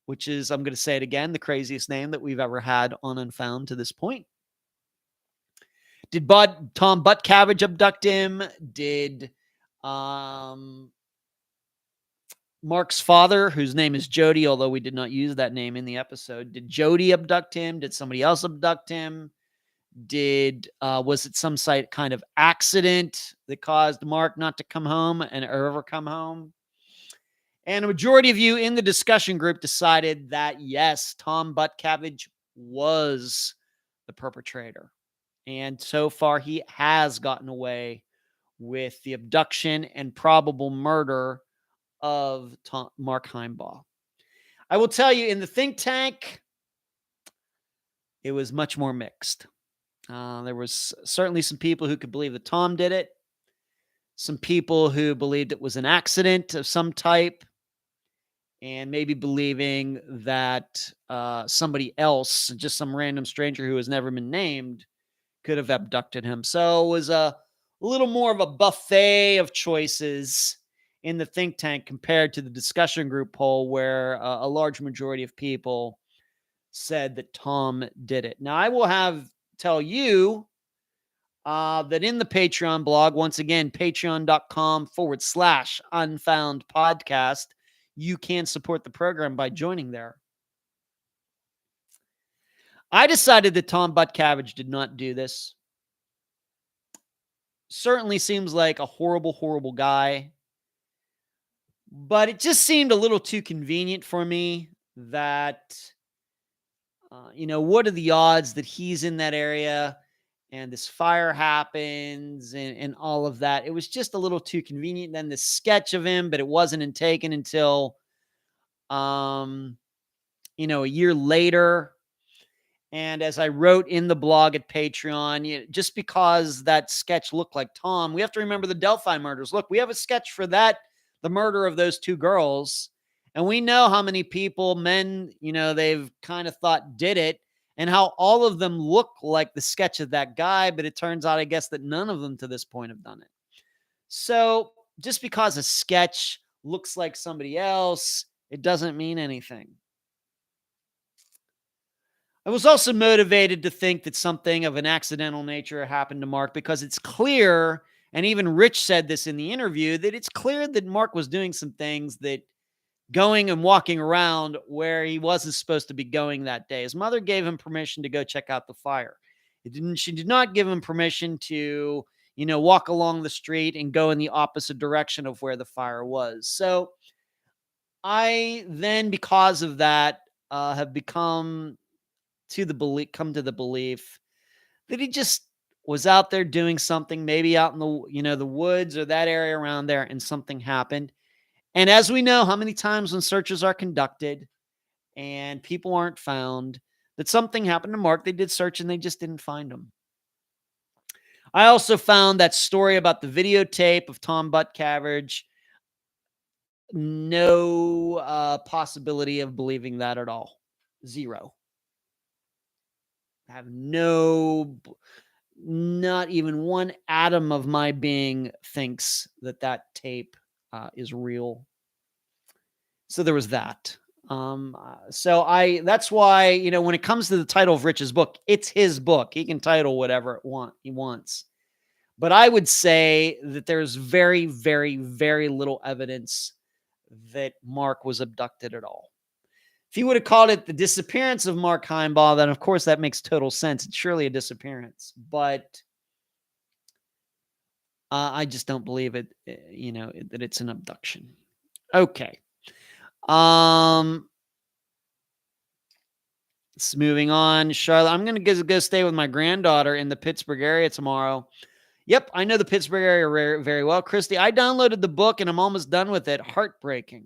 which is, I'm going to say it again, the craziest name that we've ever had on Unfound to this point. Did Tom Buttcabbage abduct him? Did Mark's father, whose name is Jody, although we did not use that name in the episode, did Jody abduct him? Did somebody else abduct him? Was it some kind of accident that caused Mark not to come home and ever come home? And a majority of you in the discussion group decided that, yes, Tom Buttcabbage was the perpetrator. And so far, he has gotten away with the abduction and probable murder of Mark Heimbaugh. I will tell you, in the think tank, it was much more mixed. There was certainly some people who could believe that Tom did it. Some people who believed it was an accident of some type. And maybe believing that somebody else, just some random stranger who has never been named, could have abducted him. So it was a little more of a buffet of choices in the think tank compared to the discussion group poll, where a large majority of people said that Tom did it. Now, I will tell you that in the Patreon blog, once again, patreon.com/Unfound Podcast, you can support the program by joining there. I decided that Tom Buttcabbage did not do this. Certainly seems like a horrible, horrible guy. But it just seemed a little too convenient for me that, what are the odds that he's in that area and this fire happens and all of that. It was just a little too convenient. Then the sketch of him, but it wasn't taken until, a year later. And as I wrote in the blog at Patreon, just because that sketch looked like Tom, we have to remember the Delphi murders. Look, we have a sketch for that, the murder of those two girls. And we know how many men, they've kind of thought did it, and how all of them look like the sketch of that guy. But it turns out, I guess, that none of them to this point have done it. So just because a sketch looks like somebody else, it doesn't mean anything. I was also motivated to think that something of an accidental nature happened to Mark, because it's clear, and even Rich said this in the interview, that it's clear that Mark was doing some things, that going and walking around where he wasn't supposed to be going that day. His mother gave him permission to go check out the fire. She did not give him permission to, walk along the street and go in the opposite direction of where the fire was. So I then, because of that, have come to the belief that he just was out there doing something, maybe out in the woods or that area around there, and something happened. And as we know, how many times when searches are conducted and people aren't found, that something happened to Mark. They did search and they just didn't find him. I also found that story about the videotape of Tom Butkabbage. No possibility of believing that at all. Zero. I have not even one atom of my being thinks that tape is real. So there was that. That's why, when it comes to the title of Rich's book, it's his book. He can title whatever he wants. But I would say that there's very, very, very little evidence that Mark was abducted at all. If he would have called it the disappearance of Mark Heimbaugh, then of course that makes total sense. It's surely a disappearance, but I just don't believe it, that it's an abduction. Okay. Moving on. Charlotte, I'm going to go stay with my granddaughter in the Pittsburgh area tomorrow. Yep, I know the Pittsburgh area very, very well. Christy, I downloaded the book and I'm almost done with it. Heartbreaking.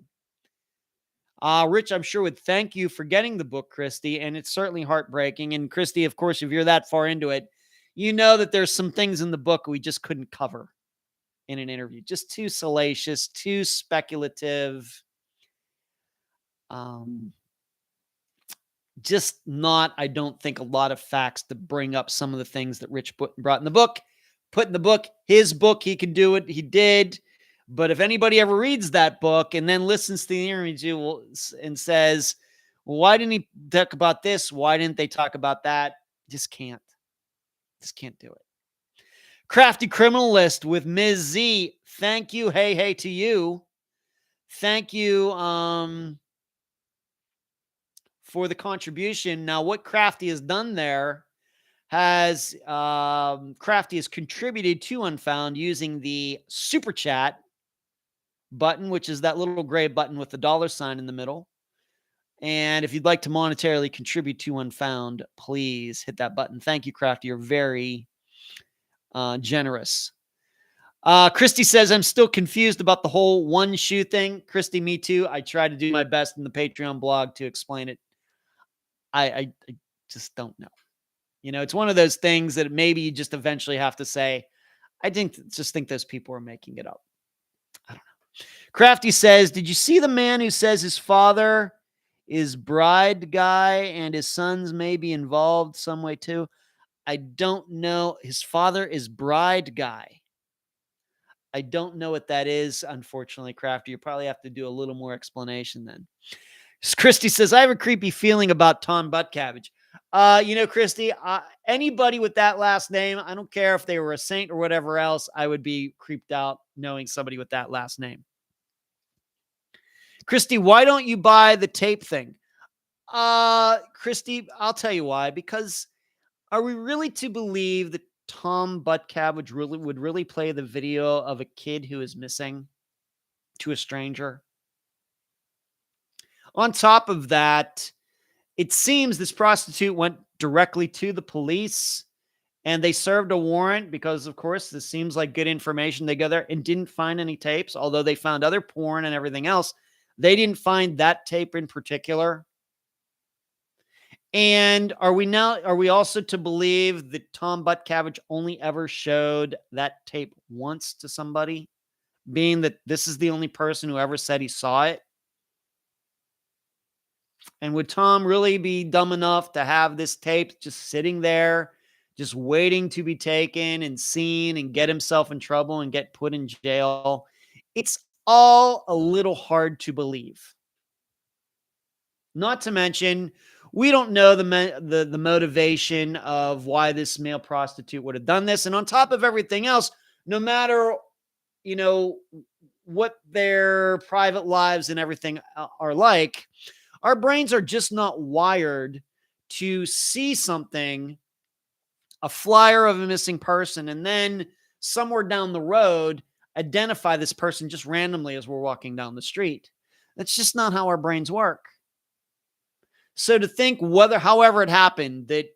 Rich, I'm sure would thank you for getting the book, Christy, and it's certainly heartbreaking. And Christy, of course, if you're that far into it, you know that there's some things in the book we just couldn't cover in an interview. Just too salacious, too speculative. Just not, I don't think, a lot of facts to bring up some of the things that Rich brought in the book. Put in the book, his book, he can do it. He did. But if anybody ever reads that book and then listens to the interview and says, well, why didn't he talk about this? Why didn't they talk about that? Just can't. Just can't do it. Crafty Criminalist with Ms. Z. Thank you. Hey to you. Thank you for the contribution. Now, what Crafty has done there has Crafty has contributed to Unfound using the Super Chat button, which is that little gray button with the $sign in the middle. And if you'd like to monetarily contribute to Unfound, please hit that button. Thank you, Crafty. You're very generous. Christy says, I'm still confused about the whole one shoe thing. Christy, me too. I try to do my best in the Patreon blog to explain it. I just don't know. It's one of those things that maybe you just eventually have to say, I think those people are making it up. I don't know. Crafty says, did you see the man who says his father is bride guy and his sons may be involved some way too? I don't know. His father is bride guy. I don't know what that is, unfortunately, Crafty. You probably have to do a little more explanation then. Christy says, I have a creepy feeling about Tom Butkabbage. Christy, anybody with that last name, I don't care if they were a saint or whatever else, I would be creeped out knowing somebody with that last name. Christy, why don't you buy the tape thing? Christy, I'll tell you why. Because are we really to believe that Tom Butkabbage would really play the video of a kid who is missing to a stranger? On top of that, it seems this prostitute went directly to the police and they served a warrant because, of course, this seems like good information. They go there and didn't find any tapes, although they found other porn and everything else. They didn't find that tape in particular. And are we also to believe that Tom Butkabbage only ever showed that tape once to somebody, being that this is the only person who ever said he saw it? And would Tom really be dumb enough to have this tape just sitting there, just waiting to be taken and seen and get himself in trouble and get put in jail? It's all a little hard to believe. Not to mention, we don't know the motivation of why this male prostitute would have done this. And on top of everything else, no matter, what their private lives and everything are like, our brains are just not wired to see something, a flyer of a missing person, and then somewhere down the road, identify this person just randomly as we're walking down the street. That's just not how our brains work. So to think however it happened, that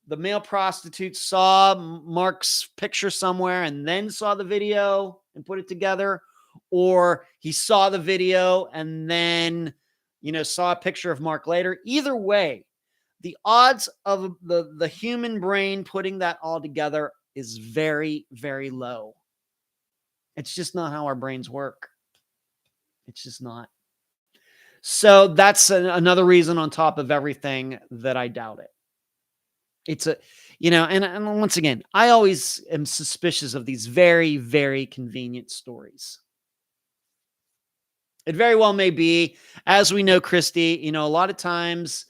the male prostitute saw Mark's picture somewhere and then saw the video and put it together, or he saw the video and then, saw a picture of Mark later. Either way, the odds of the human brain putting that all together is very, very low. It's just not how our brains work. It's just not. So that's another reason on top of everything that I doubt it. It's and once again, I always am suspicious of these very, very convenient stories. It very well may be, as we know, Christy, a lot of times,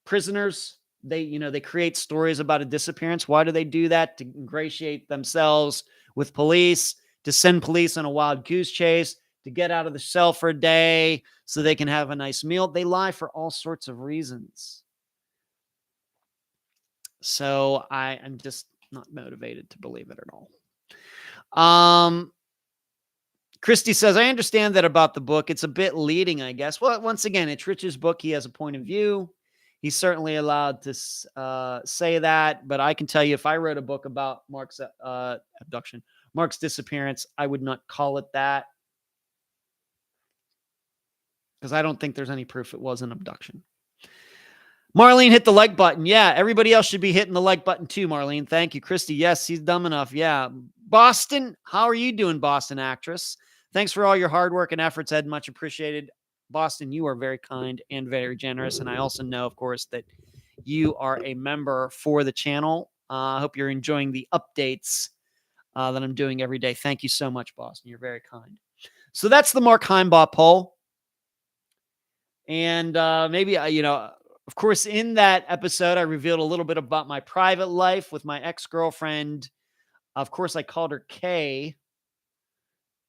prisoners, they create stories about a disappearance. Why do they do that? To ingratiate themselves with police, to send police on a wild goose chase, to get out of the cell for a day so they can have a nice meal. They lie for all sorts of reasons. So I'm just not motivated to believe it at all. Christy says, I understand that about the book. It's a bit leading, I guess. Well, once again, it's Rich's book. He has a point of view. He's certainly allowed to say that. But I can tell you, if I wrote a book about Mark's abduction, Mark's disappearance, I would not call it that, because I don't think there's any proof it was an abduction. Marlene hit the like button. Yeah, everybody else should be hitting the like button too, Marlene. Thank you. Christy, yes, he's dumb enough. Yeah. Boston, how are you doing, Boston actress? Thanks for all your hard work and efforts, Ed. Much appreciated. Boston, you are very kind and very generous. And I also know, of course, that you are a member for the channel. I hope you're enjoying the updates that I'm doing every day. Thank you so much, Boston. You're very kind. So that's the Mark Heimbaugh poll. And maybe, of course, in that episode, I revealed a little bit about my private life with my ex-girlfriend. Of course, I called her Kay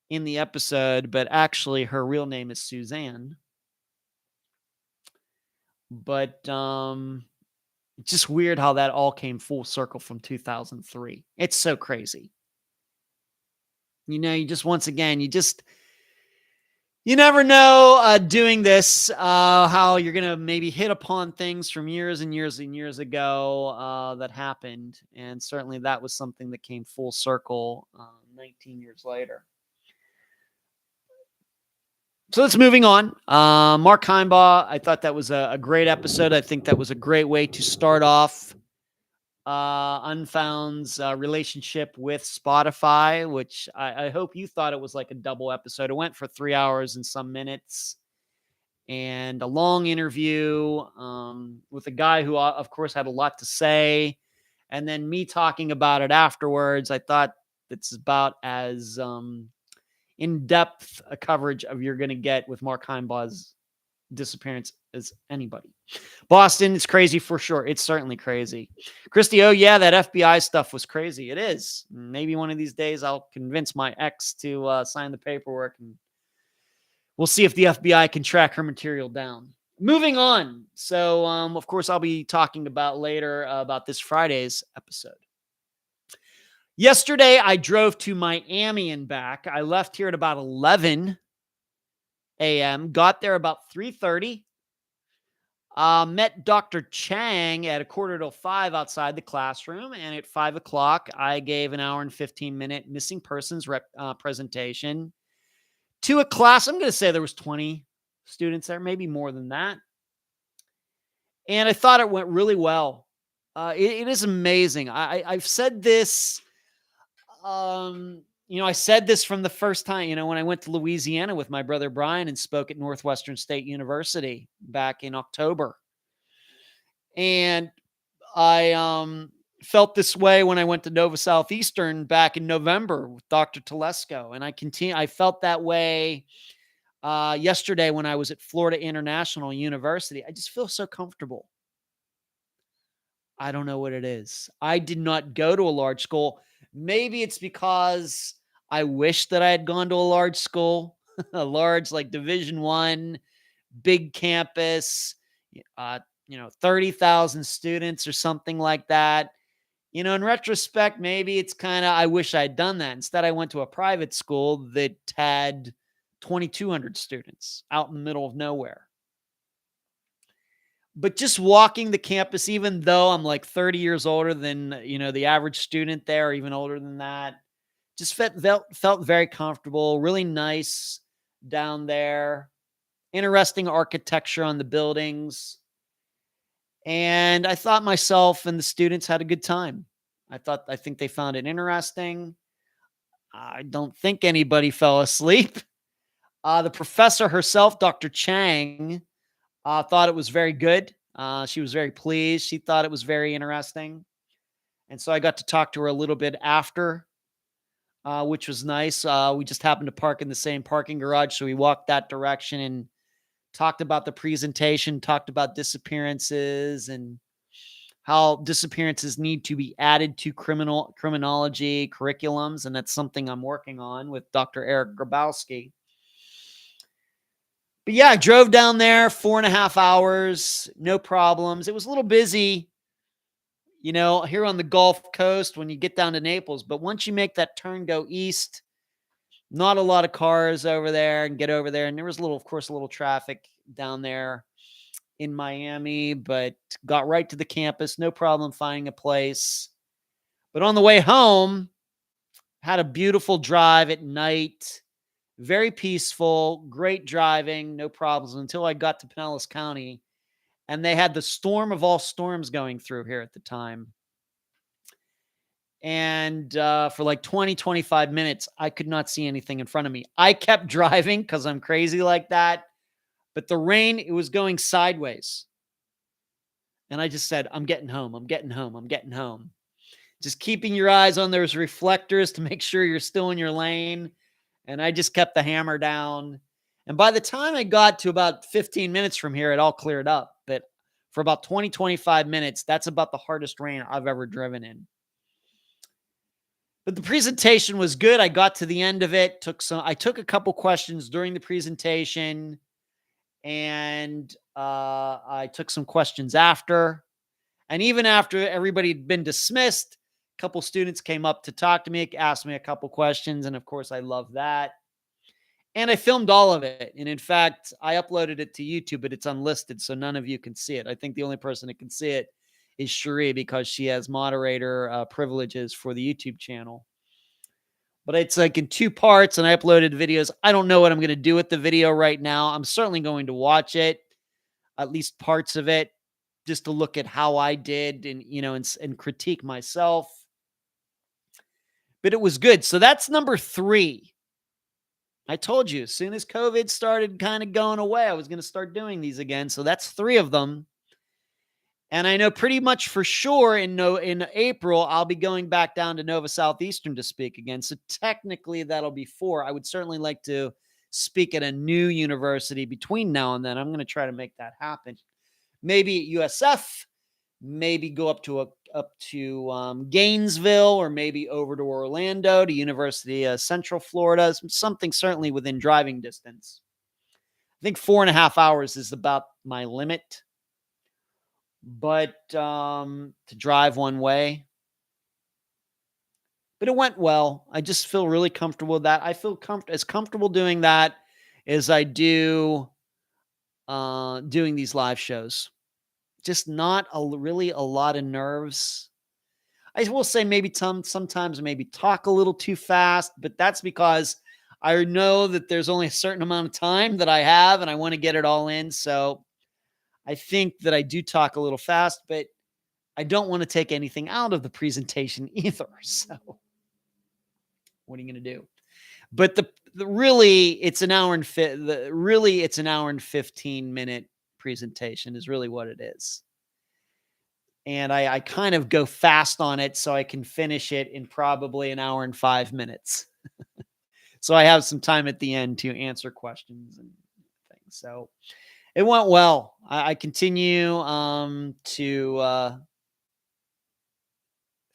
in the episode, but actually her real name is Suzanne. But it's just weird how that all came full circle from 2003. It's so crazy. You just, once again, you never know doing this, how you're going to maybe hit upon things from years and years and years ago that happened. And certainly that was something that came full circle 19 years later. So let's moving on. Mark Heimbaugh, I thought that was a great episode. I think that was a great way to start off Unfound's relationship with Spotify, which I hope you thought it was like a double episode. It went for 3 hours and some minutes, and a long interview with a guy who, of course, had a lot to say, and then me talking about it afterwards. I thought it's about as in-depth a coverage of you're going to get with Mark Heimbaugh's disappearance as anybody. Boston, it's crazy for sure. It's certainly crazy. Christy, oh yeah, that FBI stuff was crazy. It is. Maybe one of these days I'll convince my ex to sign the paperwork, and we'll see if the FBI can track her material down. Moving on. So, of course, I'll be talking about later about this Friday's episode. Yesterday, I drove to Miami and back. I left here at about 11 a.m., got there about 3:30. Met Dr. Chang at 4:45 outside the classroom. And at 5 o'clock, I gave an hour and 15-minute missing persons presentation to a class. I'm going to say there was 20 students there, maybe more than that. And I thought it went really well. It is amazing. I've said this, I said this from the first time, when I went to Louisiana with my brother Brian and spoke at Northwestern State University back in October. And I felt this way when I went to Nova Southeastern back in November with Dr. Telesco. And I felt that way yesterday when I was at Florida International University. I just feel so comfortable. I don't know what it is. I did not go to a large school. Maybe it's because I wish that I had gone to a large school, a large, like Division I, big campus, 30,000 students or something like that. In retrospect, maybe it's kind of, I wish I'd done that. Instead, I went to a private school that had 2,200 students out in the middle of nowhere. But just walking the campus, even though I'm like 30 years older than, the average student there, or even older than that, just felt very comfortable, really nice down there. Interesting architecture on the buildings. And I thought myself and the students had a good time. I think they found it interesting. I don't think anybody fell asleep. The professor herself, Dr. Chang, thought it was very good. She was very pleased. She thought it was very interesting. And so I got to talk to her a little bit after, which was nice. We just happened to park in the same parking garage. So we walked that direction and talked about the presentation, talked about disappearances and how disappearances need to be added to criminology curriculums. And that's something I'm working on with Dr. Eric Grabowski. But yeah, I drove down there 4.5 hours, no problems. It was a little busy, here on the Gulf Coast when you get down to Naples. But once you make that turn, go east, not a lot of cars over there and get over there. And there was of course, a little traffic down there in Miami, but got right to the campus. No problem finding a place. But on the way home, had a beautiful drive at night. Very peaceful, great driving, no problems until I got to Pinellas County. And they had the storm of all storms going through here at the time. And for like 20, 25 minutes, I could not see anything in front of me. I kept driving because I'm crazy like that. But the rain, it was going sideways. And I just said, I'm getting home. I'm getting home. I'm getting home. Just keeping your eyes on those reflectors to make sure you're still in your lane. And I just kept the hammer down. And by the time I got to about 15 minutes from here, it all cleared up. But for about 20, 25 minutes, that's about the hardest rain I've ever driven in. But the presentation was good. I got to the end of it. I took a couple questions during the presentation, and I took some questions after. And even after everybody had been dismissed, a couple students came up to talk to me, asked me a couple questions, and of course, I love that. And I filmed all of it. And in fact, I uploaded it to YouTube, but it's unlisted, so none of you can see it. I think the only person that can see it is Cherie because she has moderator privileges for the YouTube channel. But it's like in 2 parts, and I uploaded videos. I don't know what I'm going to do with the video right now. I'm certainly going to watch it, at least parts of it, just to look at how I did and critique myself. But it was good. So that's number 3. I told you, as soon as COVID started kind of going away, I was going to start doing these again. So that's 3 of them. And I know pretty much for sure in April, I'll be going back down to Nova Southeastern to speak again. So technically that'll be 4. I would certainly like to speak at a new university between now and then. I'm going to try to make that happen. Maybe at USF, maybe go up to Gainesville, or maybe over to Orlando, to University of Central Florida, something certainly within driving distance. I think 4.5 hours is about my limit, but to drive one way. But it went well. I just feel really comfortable with that. I feel as comfortable doing that as I do doing these live shows. Just not really a lot of nerves. I will say maybe sometimes maybe talk a little too fast, but that's because I know that there's only a certain amount of time that I have and I want to get it all in. So I think that I do talk a little fast, but I don't want to take anything out of the presentation either. So what are you going to do? But the really, it's an hour and it's an hour and 15-minute presentation is really what it is. And I kind of go fast on it so I can finish it in probably an hour and 5 minutes. So I have some time at the end to answer questions and things. So it went well. I continue to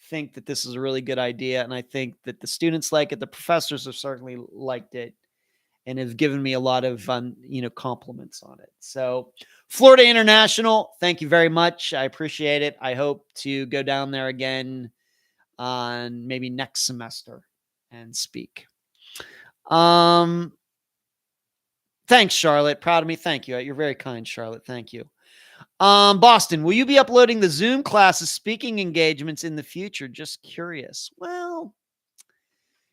think that this is a really good idea. And I think that the students like it. The professors have certainly liked it and have given me a lot of compliments on it. So Florida International, thank you very much. I appreciate it. I hope to go down there again on maybe next semester and speak. Thanks, Charlotte. Proud of me. Thank you. You're very kind, Charlotte. Thank you. Boston, will you be uploading the Zoom classes speaking engagements in the future? Just curious. Well,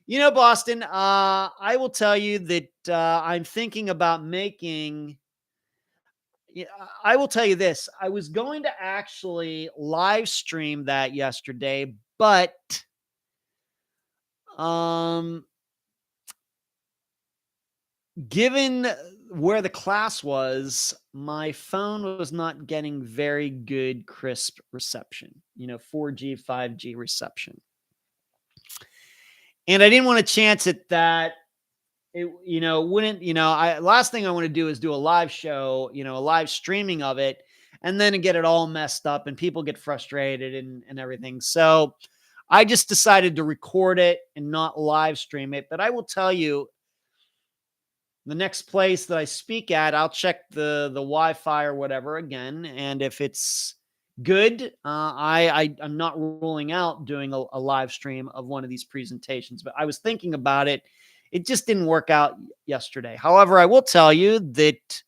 Boston, I will tell you that I'm thinking about making. Yeah, I will tell you this. I was going to actually live stream that yesterday, but um, given where the class was, my phone was not getting very good, crisp reception, 4G, 5G reception. And I didn't want to chance it that wouldn't, last thing I want to do is do a live show, a live streaming of it, and then get it all messed up and people get frustrated and everything. So I just decided to record it and not live stream it. But I will tell you, the next place that I speak at, I'll check the Wi-Fi or whatever again. And if it's good, I'm not ruling out doing a live stream of one of these presentations, but I was thinking about it. It just didn't work out yesterday. However, I will tell you that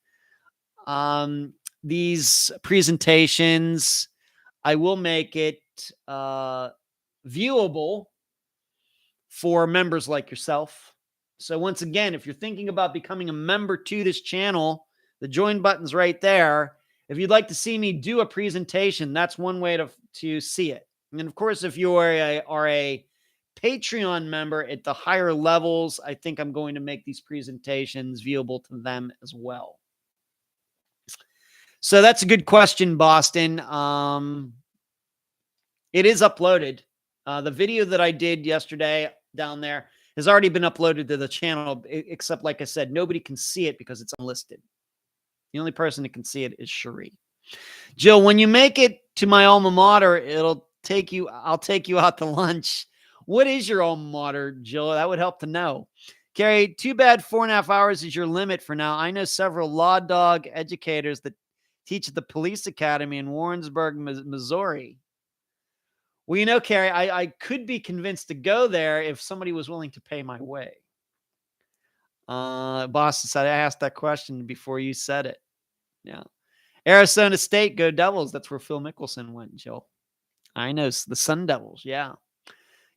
these presentations, I will make it viewable for members like yourself. So once again, if you're thinking about becoming a member to this channel, the join button's right there. If you'd like to see me do a presentation, that's one way to see it. And of course, if you are a Patreon member at the higher levels, I think I'm going to make these presentations viewable to them as well. So that's a good question, Boston. It is uploaded. The video that I did yesterday down there has already been uploaded to the channel, except, like I said, nobody can see it because it's unlisted. The only person that can see it is Cherie. Jill, when you make it to my alma mater, I'll take you out to lunch. What is your alma mater, Jill? That would help to know. Carrie, too bad 4.5 hours is your limit for now. I know several law dog educators that teach at the police academy in Warrensburg, Missouri. Well, Carrie, I could be convinced to go there if somebody was willing to pay my way. Boston said, I asked that question before you said it. Yeah. Arizona State, go Devils. That's where Phil Mickelson went, Jill. I know, the Sun Devils. Yeah.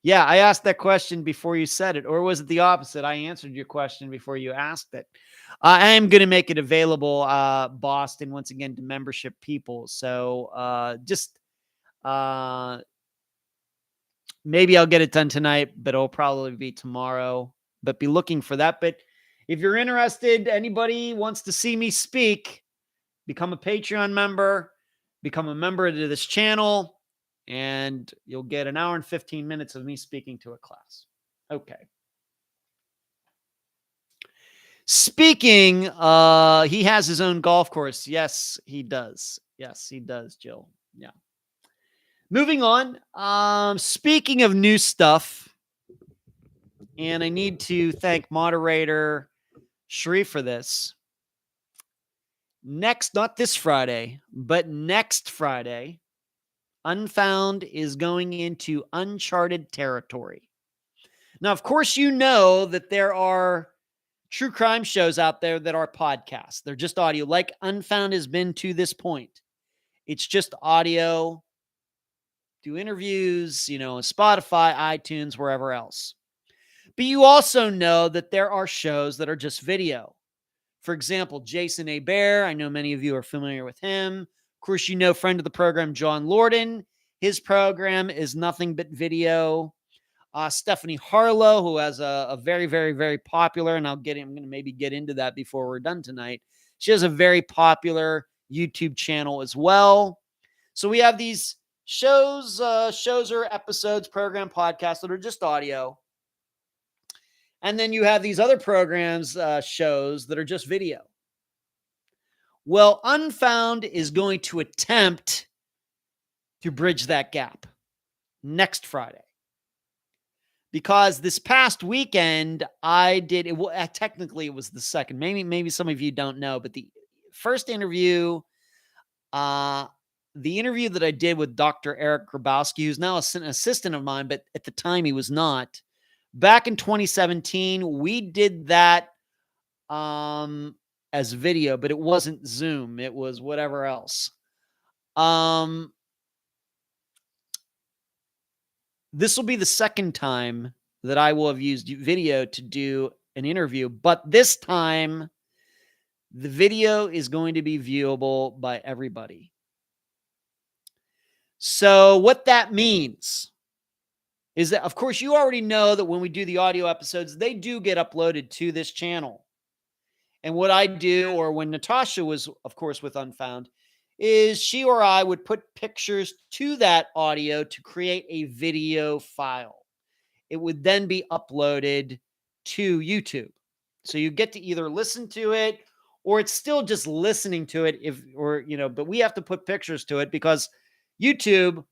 Yeah, I asked that question before you said it. Or was it the opposite? I answered your question before you asked it. I am going to make it available, Boston, once again, to membership people. So just maybe I'll get it done tonight, but it'll probably be tomorrow. But be looking for that. But if you're interested, anybody wants to see me speak, become a Patreon member, become a member to this channel, and you'll get an hour and 15 minutes of me speaking to a class. Okay. Speaking, he has his own golf course. Yes, he does. Yes, he does, Jill. Yeah. Moving on. Speaking of new stuff, and I need to thank moderator Cherie for this. Next, not this Friday, but next Friday, Unfound is going into uncharted territory. Now, of course, you know that there are true crime shows out there that are podcasts. They're just audio, like Unfound has been to this point. It's just audio, do interviews, Spotify, iTunes, wherever else. But you also know that there are shows that are just video. For example, Jason Hebert, I know many of you are familiar with him. Of course, friend of the program, John Lorden. His program is nothing but video. Stephanie Harlow, who has a very, very, very popular, and I'm going to maybe get into that before we're done tonight. She has a very popular YouTube channel as well. So we have these shows or episodes, program, podcasts that are just audio. And then you have these other programs, shows that are just video. Well, Unfound is going to attempt to bridge that gap next Friday. Because this past weekend, I did, technically it was the second. Maybe some of you don't know, but the first interview, the interview that I did with Dr. Eric Grabowski, who's now an assistant of mine, but at the time he was not. Back in 2017, we did that as video, but it wasn't Zoom. It was whatever else. This will be the second time that I will have used video to do an interview, but this time the video is going to be viewable by everybody. So what that means is that, of course, you already know that when we do the audio episodes, they do get uploaded to this channel. And what I do, or when Natasha was, of course, with Unfound, is she or I would put pictures to that audio to create a video file. It would then be uploaded to YouTube. So you get to either listen to it, or it's still just listening to it, but we have to put pictures to it because YouTube,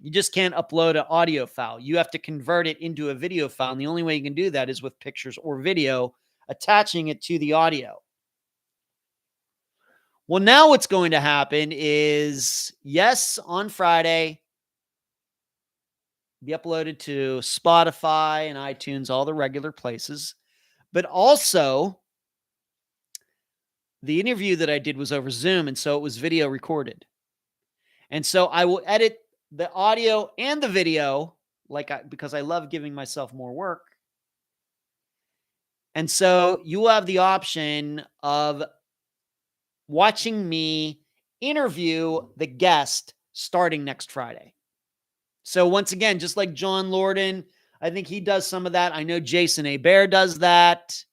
you just can't upload an audio file. You have to convert it into a video file. And the only way you can do that is with pictures or video attaching it to the audio. Well, now what's going to happen is, yes, on Friday, be uploaded to Spotify and iTunes, all the regular places. But also, the interview that I did was over Zoom, and so it was video recorded. And so I will edit the audio and the video because I love giving myself more work. And so you will have the option of watching me interview the guest starting next Friday. So once again, just like John Lorden, I think he does some of that. I know Jason Hebert does that.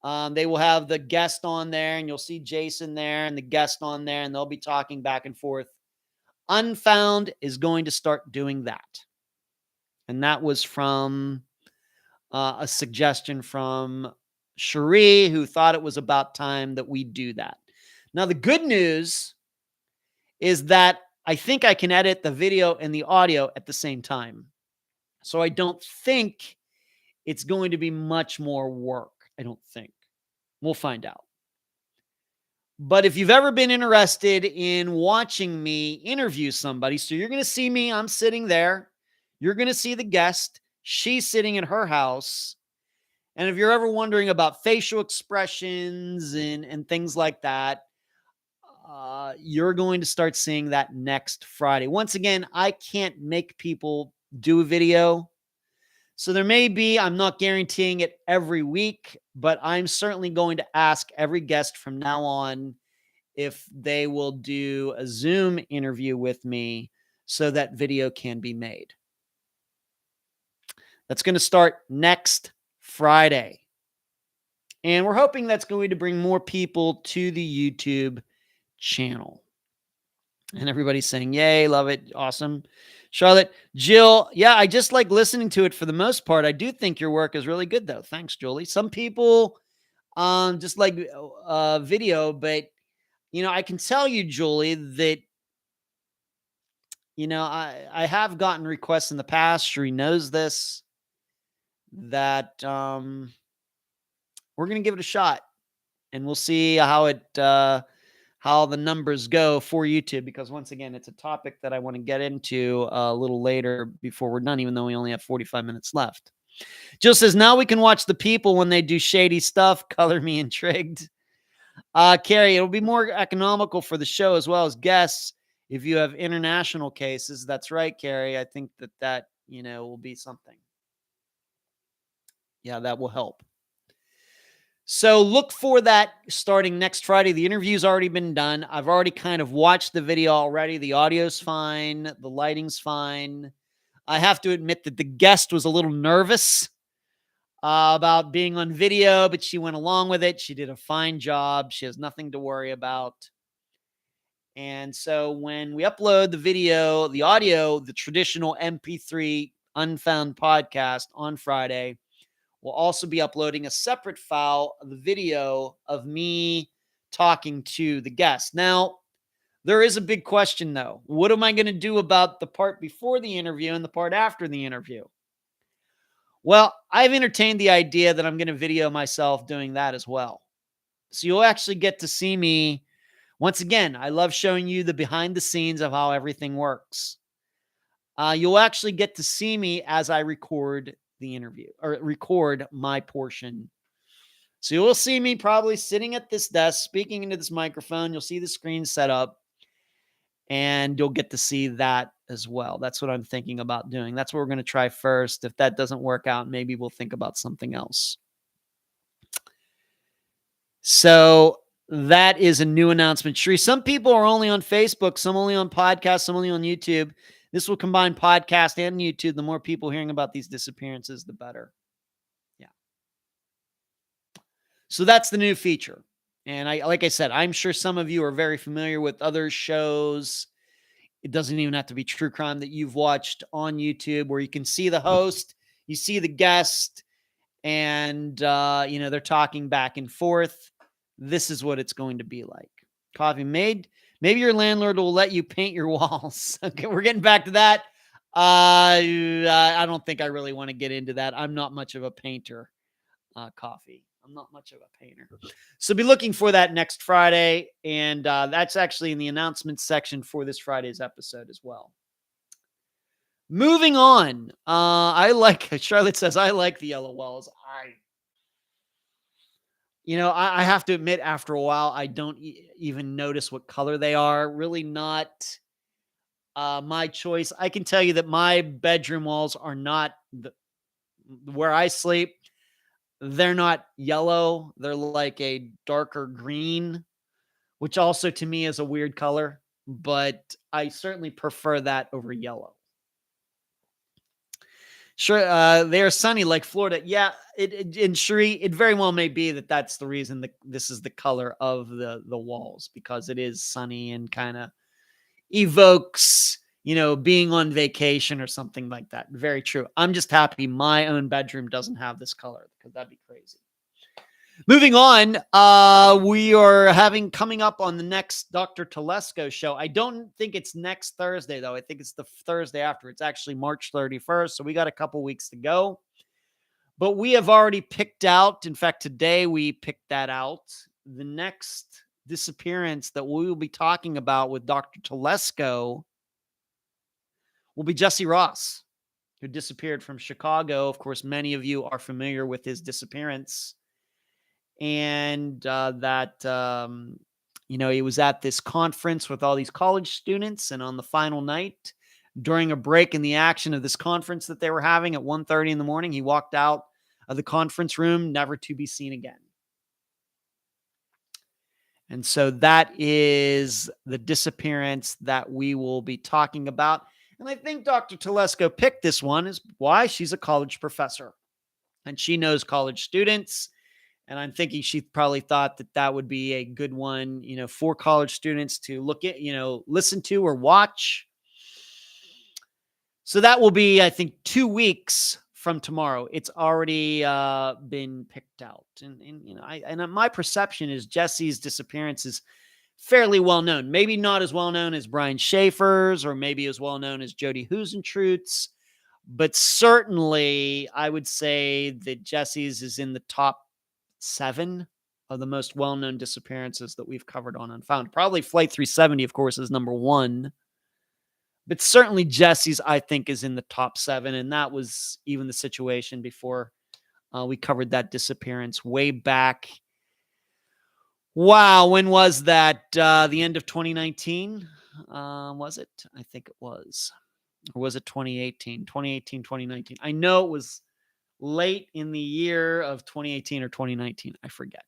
They will have the guest on there, and you'll see Jason there and the guest on there, and they'll be talking back and forth. Unfound is going to start doing that. And that was from a suggestion from Cherie, who thought it was about time that we do that. Now, the good news is that I think I can edit the video and the audio at the same time. So I don't think it's going to be much more work. I don't think. We'll find out. But if you've ever been interested in watching me interview somebody, so you're going to see me, I'm sitting there. You're going to see the guest. She's sitting in her house. And if you're ever wondering about facial expressions and things like that, you're going to start seeing that next Friday. Once again, I can't make people do a video. So there may be, I'm not guaranteeing it every week, but I'm certainly going to ask every guest from now on if they will do a Zoom interview with me so that video can be made. That's going to start next Friday. And we're hoping that's going to bring more people to the YouTube channel. And everybody's saying, yay, love it. Awesome. Charlotte, Jill, yeah, I just like listening to it for the most part. I do think your work is really good, though. Thanks, Julie. Some people just like video, but, I can tell you, Julie, that, I have gotten requests in the past. Sheree knows this, that we're going to give it a shot, and we'll see how the numbers go for YouTube, because once again, it's a topic that I want to get into a little later before we're done, even though we only have 45 minutes left. Jill says, now we can watch the people when they do shady stuff. Color me intrigued. Carrie, it'll be more economical for the show as well as guests if you have international cases. That's right, Carrie. I think that will be something. Yeah, that will help. So look for that starting next Friday. The interview's already been done. I've already kind of watched the video already. The audio's fine. The lighting's fine. I have to admit that the guest was a little nervous about being on video, but she went along with it. She did a fine job. She has nothing to worry about. And so when we upload the video, the audio, the traditional MP3 Unfound podcast on Friday, we'll also be uploading a separate file of the video of me talking to the guest. Now, there is a big question, though. What am I going to do about the part before the interview and the part after the interview? Well, I've entertained the idea that I'm going to video myself doing that as well. So you'll actually get to see me. Once again, I love showing you the behind the scenes of how everything works. You'll actually get to see me as I record the interview or record my portion. So you'll see me probably sitting at this desk, speaking into this microphone. You'll see the screen set up. and you'll get to see that as well. That's what I'm thinking about doing. That's what we're going to try first. If that doesn't work out, maybe we'll think about something else. So that is a new announcement. Sheree, some people are only on Facebook, some only on podcasts, some only on YouTube. This will combine podcast and YouTube. The more people hearing about these disappearances, the better. Yeah. So that's the new feature. And like I said, I'm sure some of you are very familiar with other shows. It doesn't even have to be true crime that you've watched on YouTube, where you can see the host, you see the guest, and they're talking back and forth. This is what it's going to be like. Coffee made. Maybe your landlord will let you paint your walls. Okay, we're getting back to that. I don't think I really want to get into that. I'm not much of a painter. Coffee. I'm not much of a painter. So be looking for that next Friday. And that's actually in the announcements section for this Friday's episode as well. Moving on. Charlotte says, I like the yellow walls. I have to admit, after a while, I don't even notice what color they are. Really not my choice. I can tell you that my bedroom walls are not where I sleep. They're not yellow. They're like a darker green, which also to me is a weird color, but I certainly prefer that over yellow. Sure, they are sunny like Florida. Yeah, in Cherie, it very well may be that that's the reason that this is the color of the walls, because it is sunny and kind of evokes, being on vacation or something like that. Very true. I'm just happy my own bedroom doesn't have this color, because that'd be crazy. Moving on, we are coming up on the next Dr. Telesco show. I don't think it's next Thursday, though. I think it's the Thursday after. It's actually March 31st, so we got a couple weeks to go. But we have already picked out, in fact, today we picked that out, the next disappearance that we will be talking about with Dr. Telesco will be Jesse Ross, who disappeared from Chicago. Of course, many of you are familiar with his disappearance. And he was at this conference with all these college students, and on the final night, during a break in the action of this conference that they were having at 1:30 in the morning, he walked out of the conference room, never to be seen again. And so that is the disappearance that we will be talking about. And I think Dr. Telesco picked this one is why she's a college professor, and she knows college students. And I'm thinking she probably thought that that would be a good one, for college students to look at, listen to or watch. So that will be, I think, 2 weeks from tomorrow. It's already been picked out. And my perception is Jesse's disappearance is fairly well known. Maybe not as well known as Brian Schaefer's, or maybe as well known as Jody Husentrut's. But certainly, I would say that Jesse's is in the top 7 of the most well-known disappearances that we've covered on Unfound. Probably Flight 370, of course, is number 1. But certainly Jesse's, I think, is in the top 7. And that was even the situation before we covered that disappearance way back. Wow, when was that? The end of 2019? Was it? I think it was. Or was it 2018? 2018, 2019. I know it was late in the year of 2018 or 2019. I forget.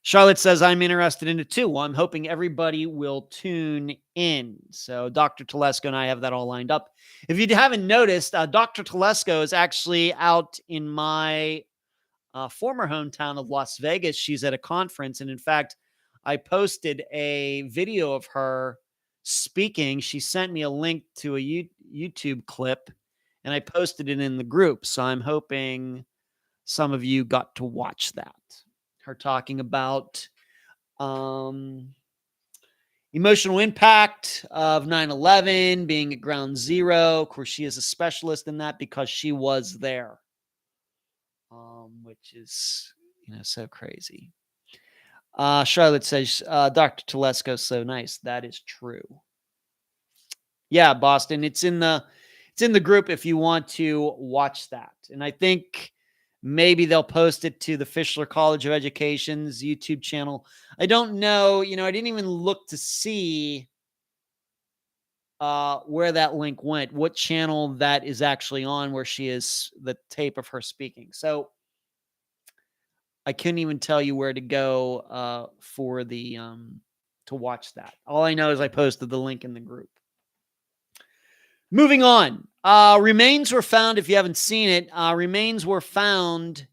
Charlotte says, I'm interested in it too. Well, I'm hoping everybody will tune in. So Dr. Telesco and I have that all lined up. If you haven't noticed, Dr. Telesco is actually out in my former hometown of Las Vegas. She's at a conference. And in fact, I posted a video of her speaking. She sent me a link to a YouTube clip, and I posted it in the group. So I'm hoping some of you got to watch that. Her talking about emotional impact of 9/11, being at ground zero. Of course, she is a specialist in that because she was there, which is, so crazy. Charlotte says, Dr. Telesco's so nice. That is true. Yeah, Boston. It's in the group if you want to watch that. And I think maybe they'll post it to the Fischler College of Education's YouTube channel. I don't know. I didn't even look to see where that link went, what channel that is actually on, where she is, the tape of her speaking. So I couldn't even tell you where to go for the to watch that. All I know is I posted the link in the group. Moving on. Remains were found, if you haven't seen it, remains were found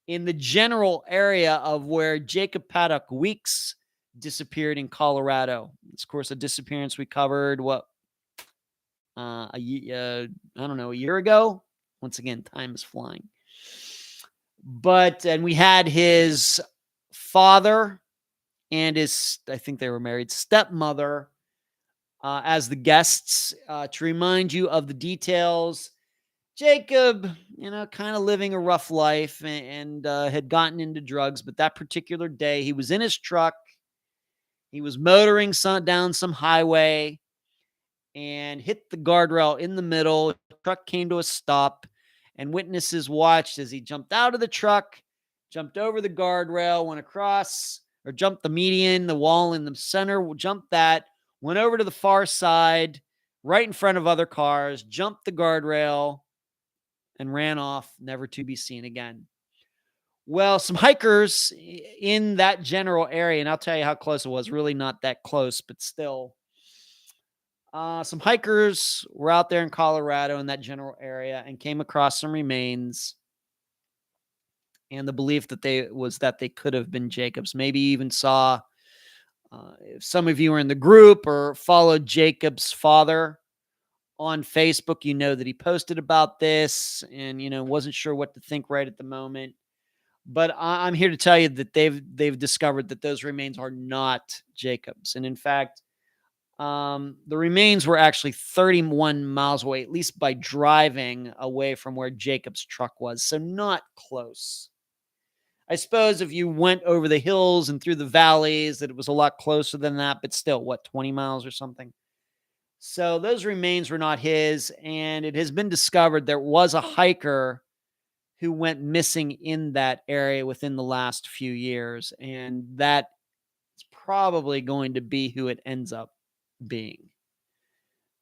in the general area of where Jacob Paddock Weeks disappeared in Colorado. It's, of course, a disappearance we covered, I don't know, a year ago? Once again, time is flying. And we had his father and his, I think they were married, stepmother as the guests to remind you of the details. Jacob, kind of living a rough life and had gotten into drugs. But that particular day, he was in his truck. He was motoring down some highway and hit the guardrail in the middle. The truck came to a stop, and witnesses watched as he jumped out of the truck, jumped over the guardrail, went across, or jumped the median, the wall in the center, jumped that, went over to the far side, right in front of other cars, jumped the guardrail, and ran off, never to be seen again. Well, some hikers in that general area, and I'll tell you how close it was, really not that close, but still. Some hikers were out there in Colorado in that general area and came across some remains. And the belief that they could have been Jacob's. Maybe even saw, if some of you are in the group or followed Jacob's father on Facebook, you know that he posted about this and, wasn't sure what to think right at the moment. But I'm here to tell you that they've discovered that those remains are not Jacob's. And in fact, the remains were actually 31 miles away, at least by driving away from where Jacob's truck was. So not close. I suppose if you went over the hills and through the valleys, that it was a lot closer than that, but still, 20 miles or something? So those remains were not his, and it has been discovered there was a hiker who went missing in that area within the last few years, and that is probably going to be who it ends up being.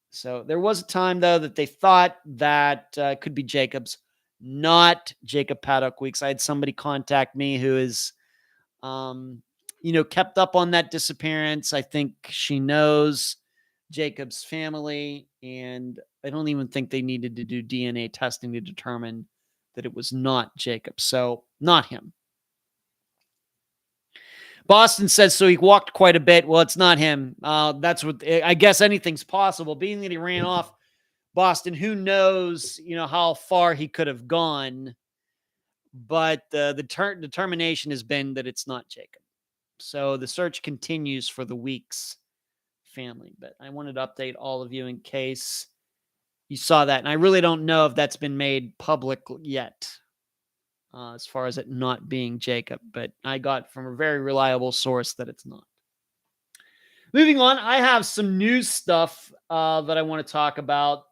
So there was a time, though, that they thought that could be Jacob's, not Jacob Paddock Weeks. I had somebody contact me who is, kept up on that disappearance. I think she knows Jacob's family, and I don't even think they needed to do DNA testing to determine that it was not Jacob. So not him. Boston says, so he walked quite a bit. Well, it's not him. That's what I guess anything's possible. Being that he ran off, Boston, who knows, how far he could have gone. But the determination has been that it's not Jacob. So the search continues for the Weeks family. But I wanted to update all of you in case you saw that. And I really don't know if that's been made public yet. As far as it not being Jacob, but I got from a very reliable source that it's not. Moving on, I have some news stuff that I want to talk about.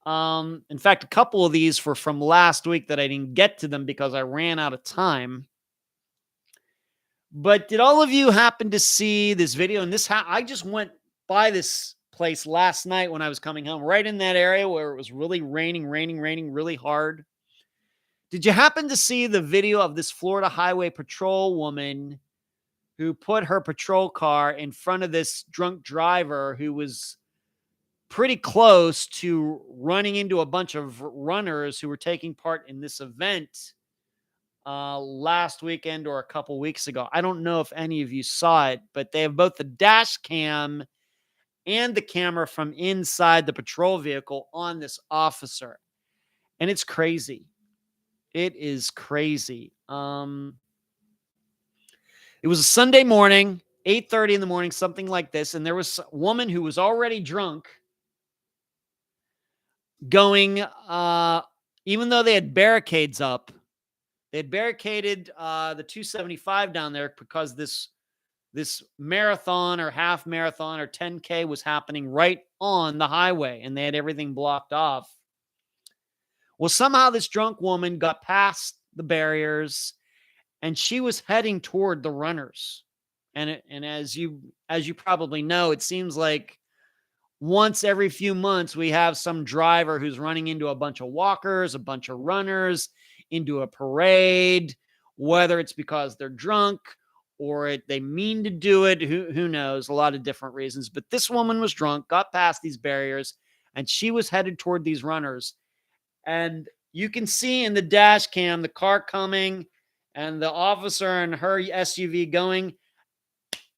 In fact, a couple of these were from last week that I didn't get to them because I ran out of time. But did all of you happen to see this video? And I just went by this place last night when I was coming home, right in that area where it was really raining really hard. Did you happen to see the video of this Florida Highway Patrol woman who put her patrol car in front of this drunk driver who was pretty close to running into a bunch of runners who were taking part in this event last weekend or a couple weeks ago? I don't know if any of you saw it, but they have both the dash cam and the camera from inside the patrol vehicle on this officer. And it's crazy. It is crazy. It was a Sunday morning, 8:30 in the morning, something like this. And there was a woman who was already drunk going, even though they had barricades up, they had barricaded the 275 down there because this marathon or half marathon or 10K was happening right on the highway and they had everything blocked off. Well, somehow this drunk woman got past the barriers and she was heading toward the runners. And as you probably know, it seems like once every few months, we have some driver who's running into a bunch of walkers, a bunch of runners, into a parade, whether it's because they're drunk or they mean to do it. Who knows? A lot of different reasons. But this woman was drunk, got past these barriers, and she was headed toward these runners. And you can see in the dash cam the car coming and the officer and her SUV going,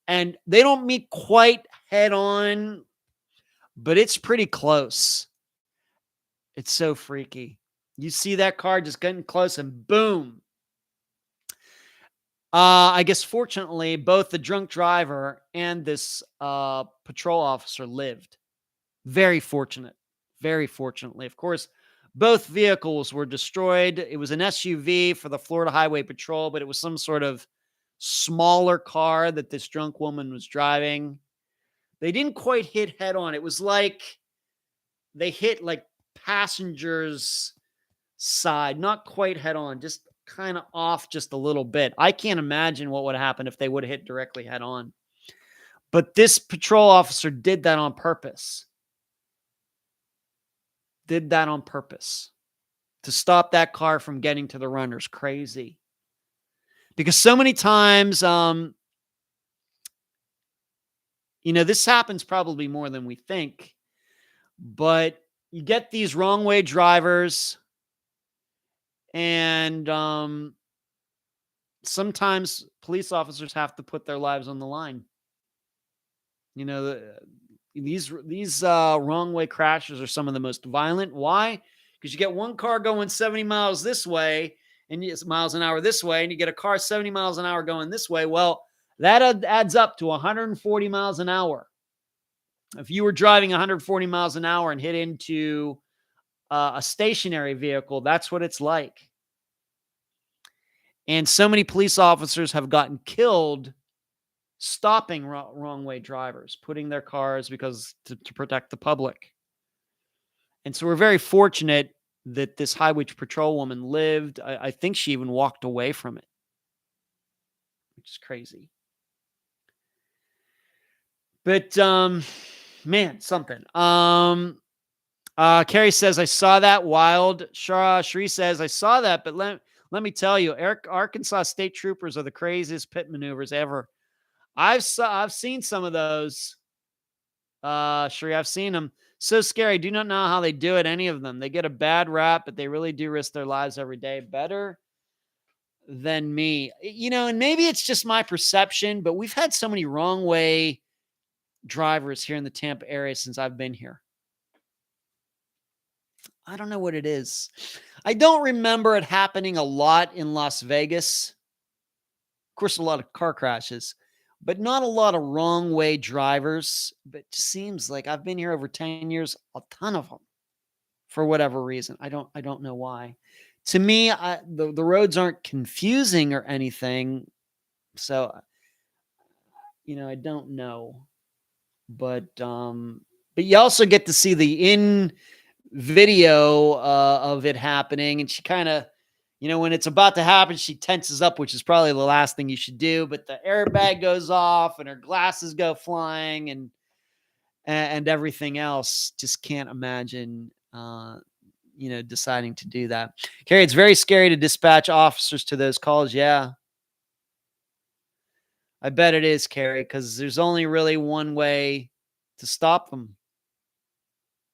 and they don't meet quite head on, but it's pretty close. It's so freaky. You see that car just getting close and boom. I guess fortunately, both the drunk driver and this patrol officer lived. Very fortunate. Very fortunately. Of course, both vehicles were destroyed. It was an SUV for the Florida Highway Patrol, but it was some sort of smaller car that this drunk woman was driving. They didn't quite hit head on. It was like they hit like passengers' side, not quite head on, just kind of off just a little bit. I can't imagine what would happen if they would have hit directly head on. But this patrol officer did that on purpose. Did that on purpose to stop that car from getting to the runners. Crazy. Because so many times, this happens probably more than we think, but you get these wrong way drivers, and sometimes police officers have to put their lives on the line. These wrong way crashes are some of the most violent. Why? Because you get one car going 70 miles this way and miles an hour this way, and you get a car 70 miles an hour going this way. Well, that adds up to 140 miles an hour. If you were driving 140 miles an hour and hit into a stationary vehicle, that's what it's like. And so many police officers have gotten killed stopping wrong way drivers, putting their cars to protect the public. And so we're very fortunate that this highway patrol woman lived. I think she even walked away from it, which is crazy. But man, something. Carrie says, I saw that wild. Shri says, I saw that, but let me tell you, Arkansas state troopers are the craziest pit maneuvers ever. I've seen some of those. Shri, I've seen them. So scary. Do not know how they do it, any of them. They get a bad rap, but they really do risk their lives every day. Better than me. And maybe it's just my perception, but we've had so many wrong way drivers here in the Tampa area since I've been here. I don't know what it is. I don't remember it happening a lot in Las Vegas. Of course, a lot of car crashes, but not a lot of wrong way drivers. But it just seems like I've been here over 10 years, a ton of them for whatever reason. I don't know why. To me, the roads aren't confusing or anything. So, I don't know. But you also get to see the in video of it happening, and she kind of, when it's about to happen, she tenses up, which is probably the last thing you should do. But the airbag goes off, and her glasses go flying, and everything else. Just can't imagine, deciding to do that. Carrie, it's very scary to dispatch officers to those calls. Yeah. I bet it is, Carrie, because there's only really one way to stop them.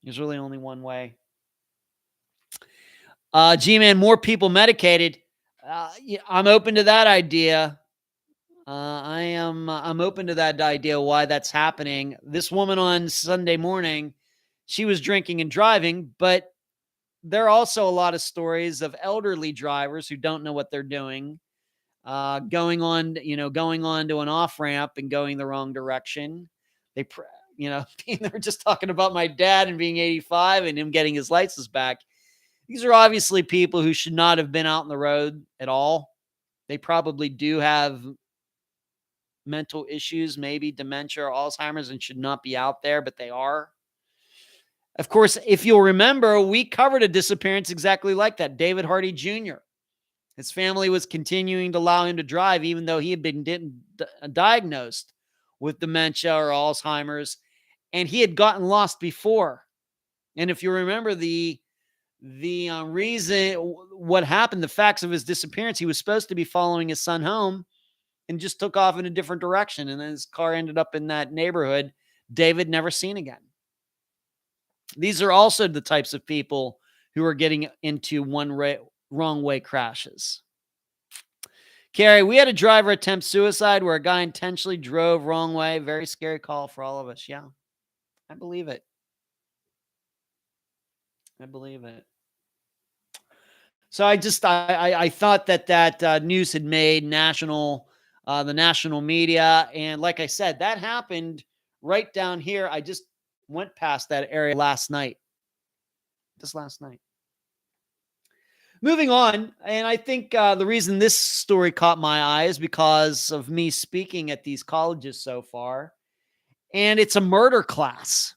There's really only one way. G-Man, more people medicated. I'm open to that idea. I'm open to that idea, why that's happening. This woman on Sunday morning, she was drinking and driving, but there are also a lot of stories of elderly drivers who don't know what they're doing. Going on to an off ramp and going the wrong direction. They were just talking about my dad and being 85 and him getting his license back. These are obviously people who should not have been out on the road at all. They probably do have mental issues, maybe dementia or Alzheimer's, and should not be out there, but they are. Of course, if you'll remember, we covered a disappearance exactly like that. David Hardy Jr. His family was continuing to allow him to drive, even though he had been diagnosed with dementia or Alzheimer's. and he had gotten lost before. And if you remember the reason, what happened, the facts of his disappearance, he was supposed to be following his son home and just took off in a different direction. And then his car ended up in that neighborhood. David never seen again. These are also the types of people who are getting into wrong way crashes. Carrie, we had a driver attempt suicide where a guy intentionally drove wrong way. Very scary call for all of us. Yeah, I believe it. I believe it. So I thought that news had made the national media. And like I said, that happened right down here. I just went past that area last night. Just last night. Moving on, and I think the reason this story caught my eye is because of me speaking at these colleges so far. And it's a murder class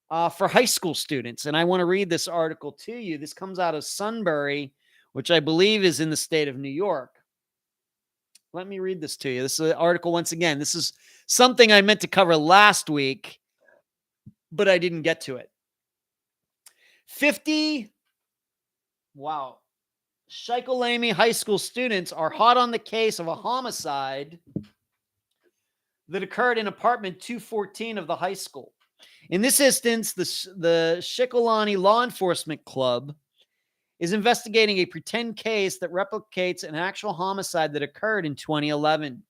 for high school students. And I want to read this article to you. This comes out of Sunbury, which I believe is in the state of New York. Let me read this to you. This is an article, once again. This is something I meant to cover last week, but I didn't get to it. 50 Shikolamie high school students are hot on the case of a homicide that occurred in apartment 214 of the high school. In this instance, the Shikolamie Law Enforcement Club is investigating a pretend case that replicates an actual homicide that occurred in 2011.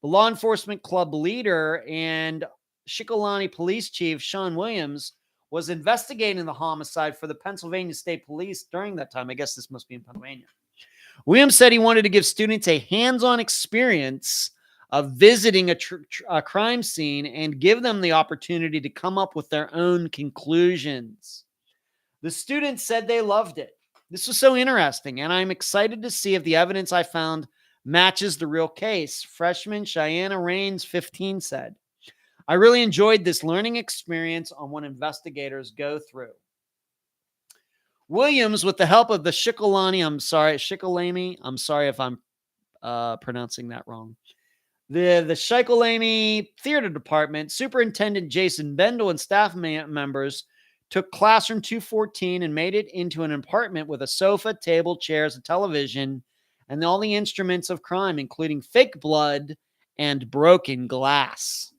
The Law Enforcement Club leader and Shikolamie Police Chief Sean Williams was investigating the homicide for the Pennsylvania State Police during that time. I guess this must be in Pennsylvania. Williams said he wanted to give students a hands-on experience of visiting a crime scene and give them the opportunity to come up with their own conclusions. The students said they loved it. This was so interesting, and I'm excited to see if the evidence I found matches the real case. Freshman Cheyenne Rains, 15, said, I really enjoyed this learning experience on what investigators go through. Williams, with the help of the Shikolamie, I'm sorry if I'm pronouncing that wrong. The Shikolamie Theater Department, Superintendent Jason Bendel and staff members took classroom 214 and made it into an apartment with a sofa, table, chairs, a television, and all the instruments of crime, including fake blood and broken glass.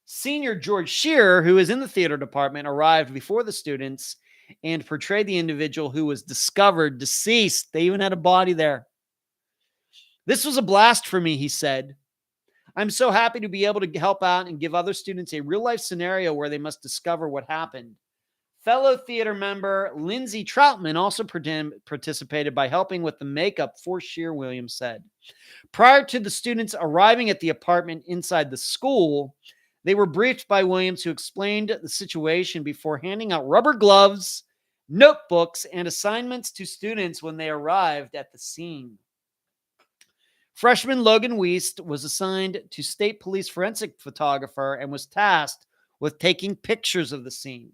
Senior George Shearer, who is in the theater department, arrived before the students and portrayed the individual who was discovered deceased. They even had a body there. This was a blast for me, he said. I'm so happy to be able to help out and give other students a real-life scenario where they must discover what happened. Fellow theater member Lindsay Troutman also participated by helping with the makeup for Shearer, Williams said. Prior to the students arriving at the apartment inside the school, they were briefed by Williams, who explained the situation before handing out rubber gloves, notebooks, and assignments to students when they arrived at the scene. Freshman Logan Wiest was assigned to state police forensic photographer and was tasked with taking pictures of the scene.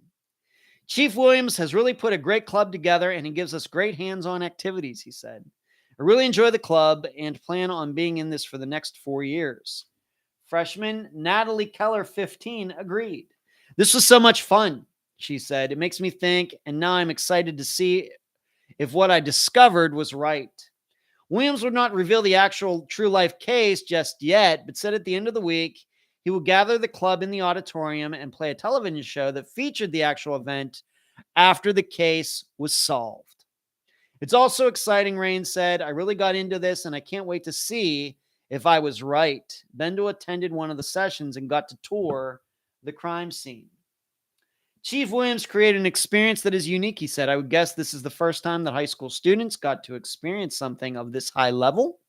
Chief Williams has really put a great club together, and he gives us great hands-on activities, he said. I really enjoy the club and plan on being in this for the next 4 years. Freshman Natalie Keller, 15, agreed. This was so much fun, she said. It makes me think, and now I'm excited to see if what I discovered was right. Williams would not reveal the actual true-life case just yet, but said at the end of the week, he will gather the club in the auditorium and play a television show that featured the actual event after the case was solved. It's also exciting, Rain said. I really got into this, and I can't wait to see if I was right. Bendel attended one of the sessions and got to tour the crime scene. Chief Williams created an experience that is unique, he said. I would guess this is the first time that high school students got to experience something of this high level.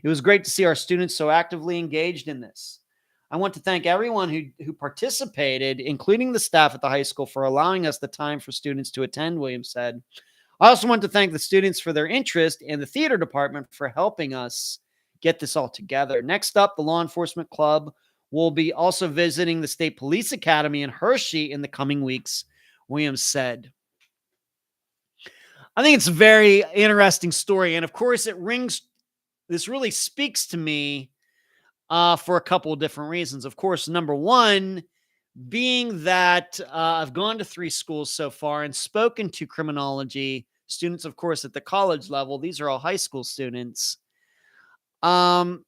It was great to see our students so actively engaged in this. I want to thank everyone who participated, including the staff at the high school, for allowing us the time for students to attend, Williams said. I also want to thank the students for their interest and the theater department for helping us get this all together. Next up, the Law Enforcement Club will be also visiting the State Police Academy in Hershey in the coming weeks, Williams said. I think it's a very interesting story. And of course, this really speaks to me for a couple of different reasons. Of course, number one, being that I've gone to 3 schools so far and spoken to criminology students, of course, at the college level. These are all high school students. Um,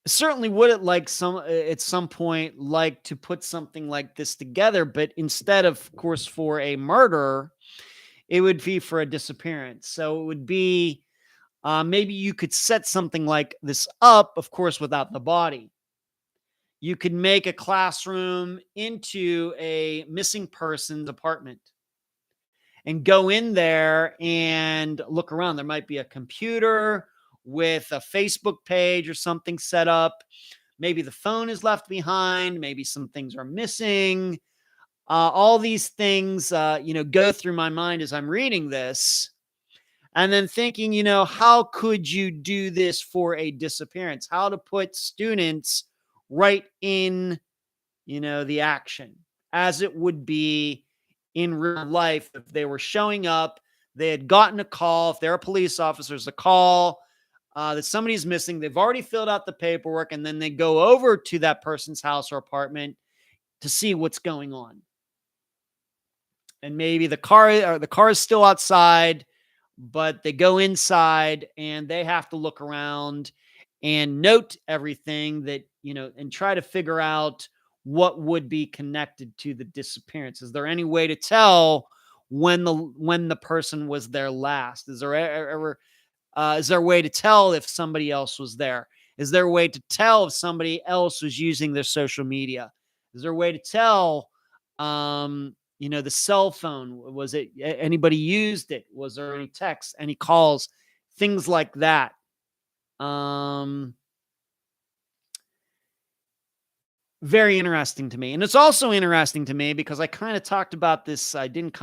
certainly would it like some at some point like to put something like this together, but instead of course for a murder, it would be for a disappearance. So it would be maybe you could set something like this up, of course, without the body. You could make a classroom into a missing person's apartment and go in there and look around. There might be a computer with a Facebook page or something set up. Maybe the phone is left behind. Maybe some things are missing. All these things, go through my mind as I'm reading this. And then thinking, how could you do this for a disappearance? How to put students right in, the action as it would be in real life if they were showing up, they had gotten a call, if they're police officers, a call that somebody's missing. They've already filled out the paperwork, and then they go over to that person's house or apartment to see what's going on. And maybe the car is still outside, but they go inside and they have to look around and note everything that, and try to figure out what would be connected to the disappearance. Is there any way to tell when the person was there last? Is there ever is there a way to tell if somebody else was there? Is there a way to tell if somebody else was using their social media? Is there a way to tell the cell phone, was it anybody used it? Was there any texts, any calls, things like that? Very interesting to me. And it's also interesting to me because I kind of talked about this. I did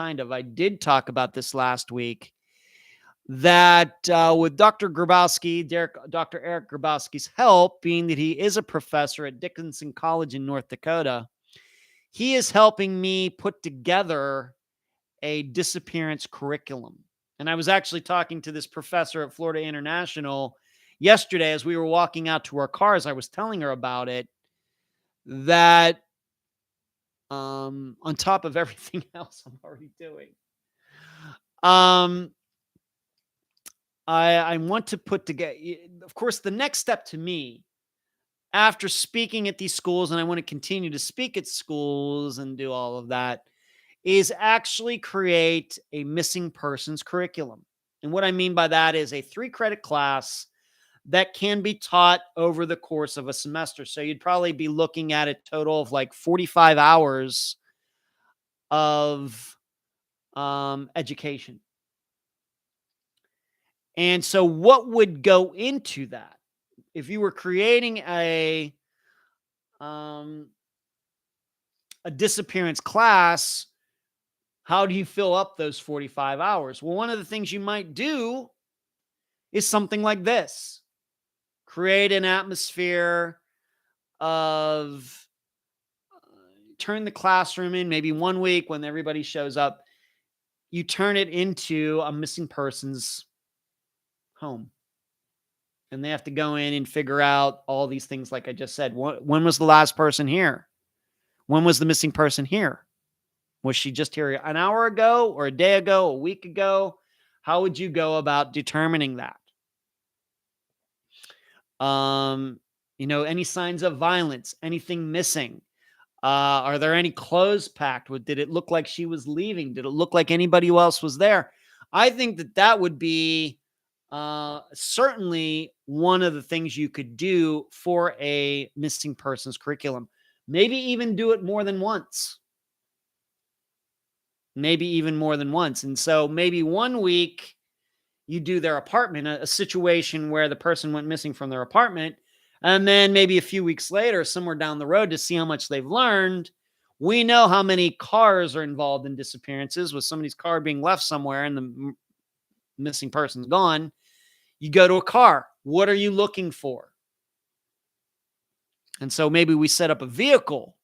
talk about this last week that with Dr. Grabowski, Dr. Eric Grabowski's help, being that he is a professor at Dickinson College in North Dakota, he is helping me put together a disappearance curriculum. And I was actually talking to this professor at Florida International yesterday as we were walking out to our cars. I was telling her about it, that on top of everything else I'm already doing, I want to put together, of course, the next step to me after speaking at these schools, and I want to continue to speak at schools and do all of that, is actually create a missing persons curriculum. And what I mean by that is a 3-credit class that can be taught over the course of a semester. So you'd probably be looking at a total of like 45 hours of education. And so what would go into that? If you were creating a disappearance class, how do you fill up those 45 hours? Well, one of the things you might do is something like this. Create an atmosphere of turn the classroom in, maybe one week when everybody shows up, you turn it into a missing person's home. And they have to go in and figure out all these things like I just said. When was the last person here? When was the missing person here? Was she just here an hour ago or a day ago, a week ago? How would you go about determining that? Any signs of violence, anything missing? Are there any clothes packed? Did it look like she was leaving? Did it look like anybody else was there? I think that would be certainly one of the things you could do for a missing persons curriculum. Maybe even do it more than once. And so maybe one week you do their apartment, a situation where the person went missing from their apartment. And then maybe a few weeks later, somewhere down the road, to see how much they've learned. We know how many cars are involved in disappearances, with somebody's car being left somewhere and the missing person's gone. You go to a car. What are you looking for? And so maybe we set up a vehicle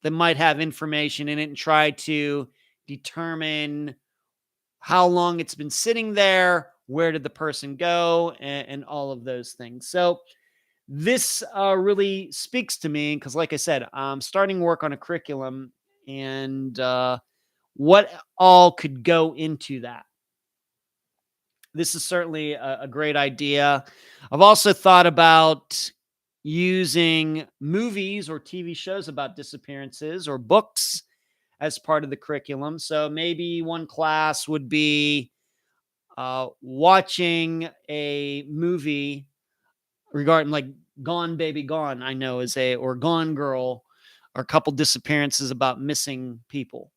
that might have information in it and try to determine how long it's been sitting there, where did the person go, and all of those things. So This really speaks to me because, like I said, I'm starting work on a curriculum and what all could go into that. This is certainly a great idea. I've also thought about using movies or TV shows about disappearances or books as part of the curriculum. So maybe one class would be watching a movie regarding like Gone Baby Gone, I know is or Gone Girl, or a couple disappearances about missing people.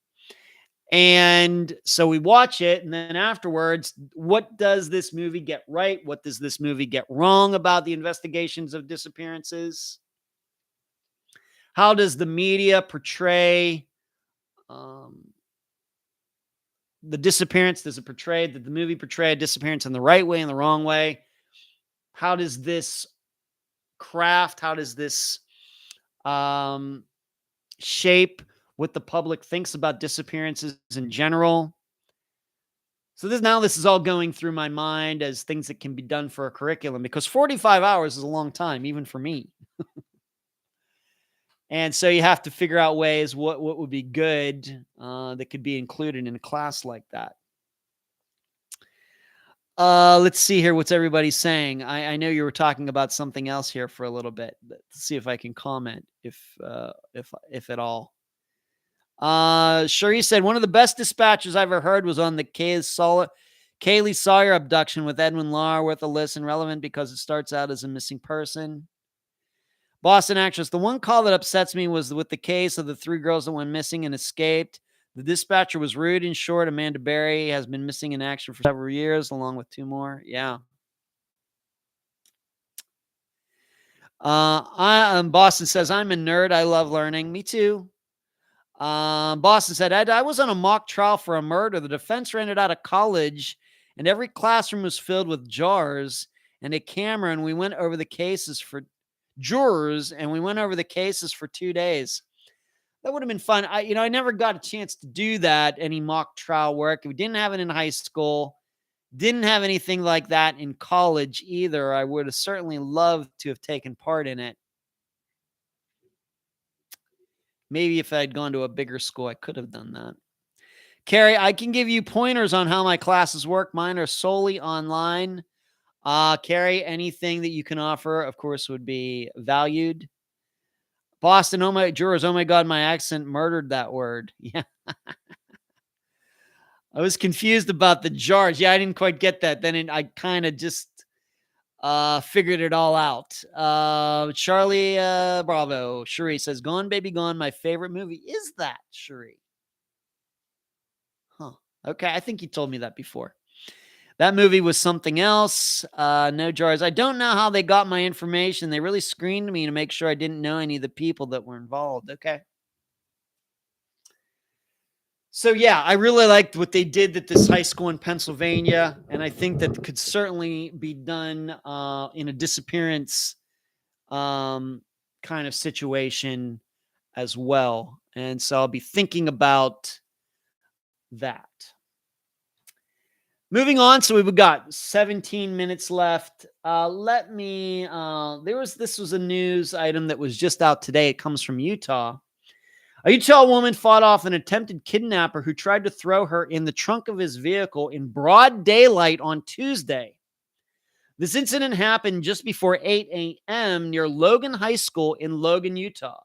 And so we watch it, and then afterwards, what does this movie get right? What does this movie get wrong about the investigations of disappearances? How does the media portray um, the disappearance? Does it portray that the movie portray a disappearance in the right way and the wrong way? How does this craft? How does this um, shape what the public thinks about disappearances in general? So this is all going through my mind as things that can be done for a curriculum because 45 hours is a long time, even for me. And so you have to figure out ways what would be good that could be included in a class like that. Let's see here. What's everybody saying? I know you were talking about something else here for a little bit. Let's see if I can comment, if at all. Cherie said one of the best dispatches I ever heard was on the Kaylee Sawyer abduction with Edwin Lahr. Worth a listen, relevant because it starts out as a missing person. Boston actress. The one call that upsets me was with the case of the 3 girls that went missing and escaped. The dispatcher was rude and short. Amanda Berry has been missing in action for several years, along with 2 more. Yeah. Boston says, I'm a nerd. I love learning. Me too. Boston said, I was on a mock trial for a murder. The defense rented out a college, and every classroom was filled with jars and a camera, and we went over the cases for jurors, and we went over the cases for 2 days. That would have been fun. I never got a chance to do that, any mock trial work. We didn't have it in high school. Didn't have anything like that in college either. I would have certainly loved to have taken part in it. Maybe if I'd gone to a bigger school, I could have done that. Carrie, I can give you pointers on how my classes work. Mine are solely online. Carrie, anything that you can offer, of course, would be valued. Boston, jurors, oh my God, my accent murdered that word. Yeah. I was confused about the jars. Yeah, I didn't quite get that. Then I kind of just figured it all out. Charlie Bravo. Cherie says, Gone Baby Gone, my favorite movie. Is that, Cherie? Huh. Okay, I think you told me that before. That movie was something else. No jars. I don't know how they got my information. They really screened me to make sure I didn't know any of the people that were involved. Okay. So yeah, I really liked what they did at this high school in Pennsylvania, and I think that could certainly be done in a disappearance kind of situation as well. And so I'll be thinking about that. Moving on, so we've got 17 minutes left. This was a news item that was just out today. It comes from Utah. A Utah woman fought off an attempted kidnapper who tried to throw her in the trunk of his vehicle in broad daylight on Tuesday. This incident happened just before 8 a.m. near Logan High School in Logan, Utah,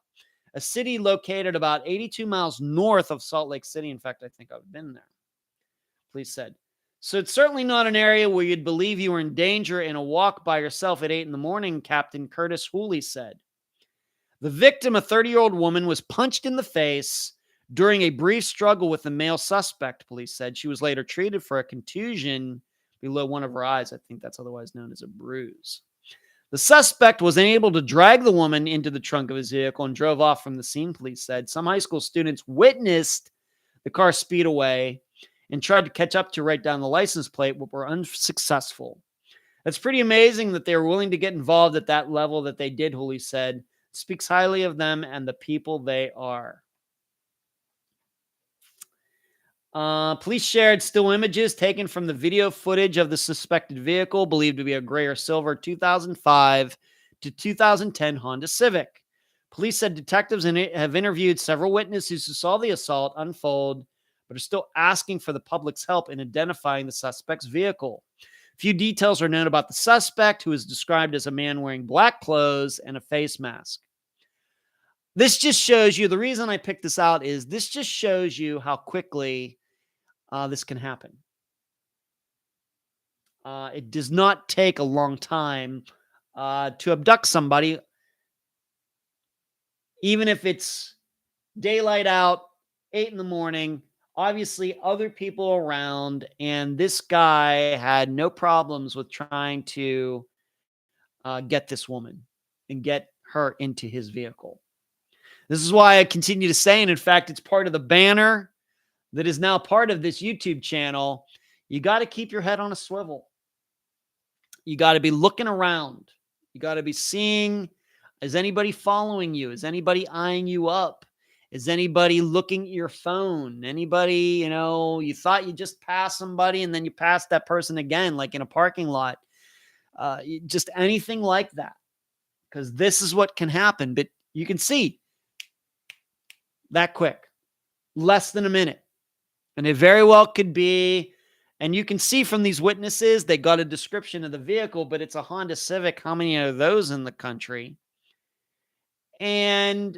a city located about 82 miles north of Salt Lake City. In fact, I think I've been there. Police said. So it's certainly not an area where you'd believe you were in danger in a walk by yourself at 8 in the morning, Captain Curtis Hooley said. The victim, a 30-year-old woman, was punched in the face during a brief struggle with the male suspect, police said. She was later treated for a contusion below one of her eyes. I think that's otherwise known as a bruise. The suspect was unable to drag the woman into the trunk of his vehicle and drove off from the scene, police said. Some high school students witnessed the car speed away and tried to catch up to write down the license plate, but were unsuccessful. It's pretty amazing that they were willing to get involved at that level that they did, Hooley said. It speaks highly of them and the people they are. Police shared still images taken from the video footage of the suspected vehicle, believed to be a gray or silver 2005 to 2010 Honda Civic. Police said detectives have interviewed several witnesses who saw the assault unfold, but are still asking for the public's help in identifying the suspect's vehicle. Few details are known about the suspect, who is described as a man wearing black clothes and a face mask. This just shows you, the reason I picked this out is this just shows you how quickly this can happen. It does not take a long time to abduct somebody, even if it's daylight out, 8 in the morning, obviously other people around, and this guy had no problems with trying to get this woman and get her into his vehicle. This is why I continue to say, and in fact, it's part of the banner that is now part of this YouTube channel. You got to keep your head on a swivel. You got to be looking around. You got to be seeing, is anybody following you? Is anybody eyeing you up? Is anybody looking at your phone? Anybody, you thought you just passed somebody and then you passed that person again, like in a parking lot. Just anything like that. Because this is what can happen. But you can see that quick. Less than a minute. And it very well could be, and you can see from these witnesses, they got a description of the vehicle, but it's a Honda Civic. How many are those in the country? And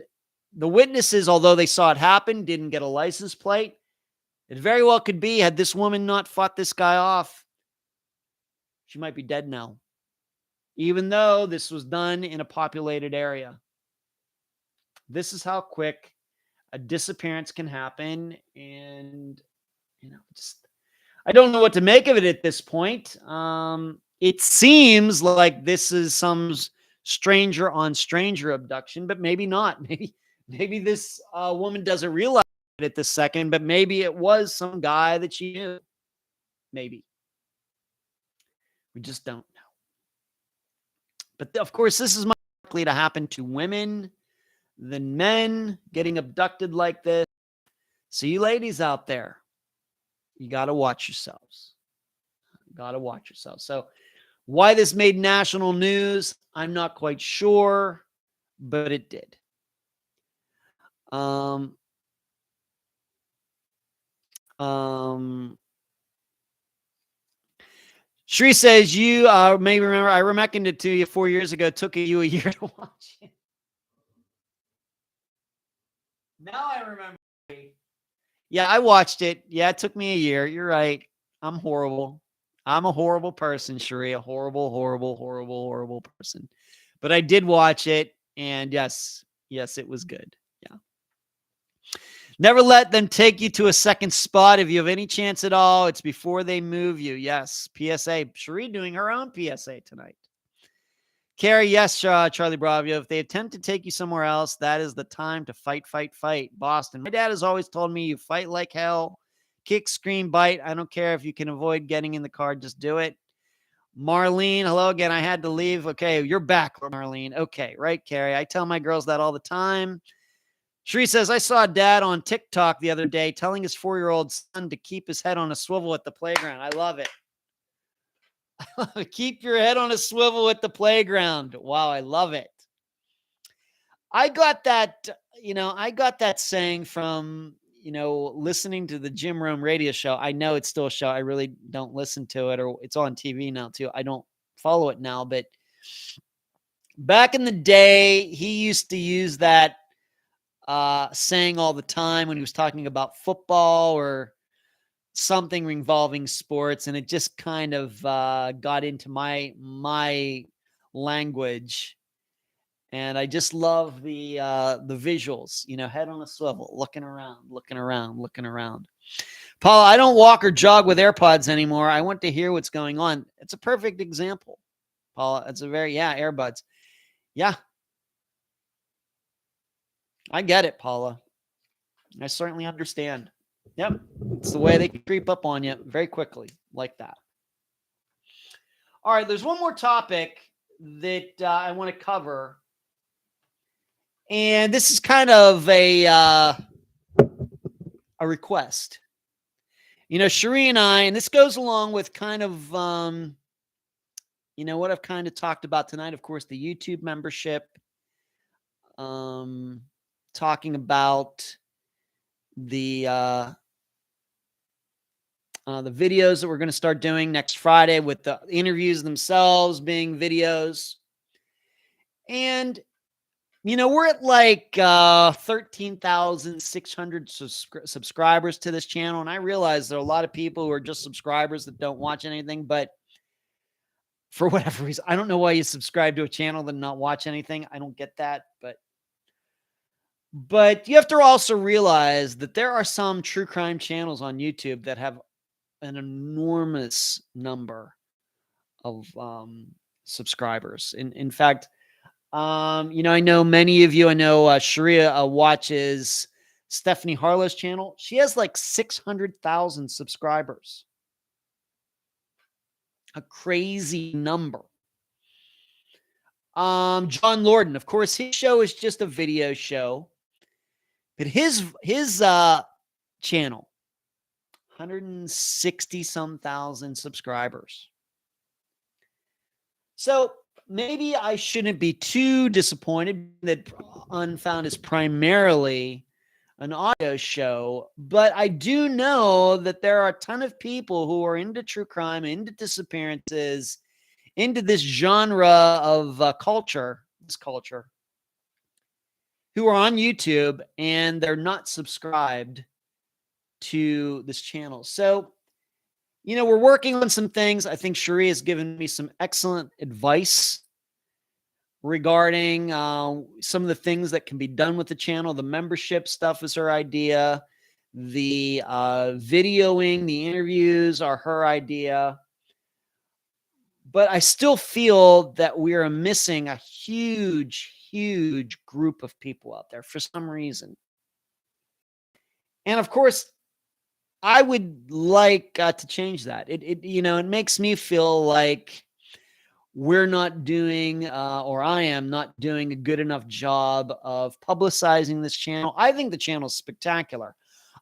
the witnesses, although they saw it happen, didn't get a license plate. It very well could be, had this woman not fought this guy off, she might be dead now. Even though this was done in a populated area. This is how quick a disappearance can happen. And, I don't know what to make of it at this point. It seems like this is some stranger on stranger abduction, but maybe not. Maybe this woman doesn't realize it at this second, but maybe it was some guy that she knew. Maybe. We just don't know. But of course, this is more likely to happen to women than men getting abducted like this. So you ladies out there, you got to watch yourselves. So why this made national news, I'm not quite sure, but it did. Shri says, you may remember, I recommended it to you 4 years ago. It took you a year to watch it. Now I remember. Yeah, I watched it. Yeah, it took me a year. You're right. I'm horrible. I'm a horrible person, Shri. A horrible, horrible, horrible, horrible person. But I did watch it. And yes, it was good. Yeah. Never let them take you to a second spot. If you have any chance at all, it's before they move you. Yes. PSA. Shri doing her own PSA tonight. Carrie, yes, Charlie Bravo. If they attempt to take you somewhere else, that is the time to fight, fight, fight. Boston. My dad has always told me you fight like hell. Kick, scream, bite. I don't care if you can avoid getting in the car. Just do it. Marlene, hello again. I had to leave. Okay, you're back, Marlene. Okay, right, Carrie. I tell my girls that all the time. Shri says, I saw Dad on TikTok the other day telling his 4-year-old son to keep his head on a swivel at the playground. I love it. Keep your head on a swivel at the playground. Wow, I love it. I got that saying from, listening to the Jim Rome radio show. I know it's still a show. I really don't listen to it, or it's on TV now too. I don't follow it now, but back in the day, he used to use that saying all the time when he was talking about football or something involving sports, and it just kind of got into my language. And I just love the visuals, head on a swivel, looking around. Paula, I don't walk or jog with AirPods anymore. I want to hear what's going on. It's a perfect example, Paula. It's a AirBuds. Yeah. I get it, Paula. I certainly understand. Yep. It's the way they can creep up on you very quickly like that. All right. There's one more topic that I want to cover. And this is kind of a request. Cherie and I, and this goes along with kind of what I've kind of talked about tonight, of course, the YouTube membership, talking about the videos that we're going to start doing next Friday, with the interviews themselves being videos. And, we're at like 13,600 subscribers to this channel. And I realize there are a lot of people who are just subscribers that don't watch anything, but for whatever reason, I don't know why you subscribe to a channel and not watch anything. I don't get that, but you have to also realize that there are some true crime channels on YouTube that have an enormous number of subscribers. In fact, I know many of you. I know Sharia watches Stephanie Harlow's channel. She has like 600,000 subscribers. A crazy number. John Lorden, of course, his show is just a video show, but his channel, 160 some thousand subscribers. So maybe I shouldn't be too disappointed that Unfound is primarily an audio show, but I do know that there are a ton of people who are into true crime, into disappearances, into this genre of this culture, who are on YouTube and they're not subscribed to this channel. So, we're working on some things. I think Sharia has given me some excellent advice regarding some of the things that can be done with the channel. The membership stuff is her idea. The videoing, the interviews are her idea. But I still feel that we are missing a huge, huge group of people out there for some reason. And of course, I would like to change that. It makes me feel like we're not doing, or I am not doing a good enough job of publicizing this channel. I think the channel is spectacular.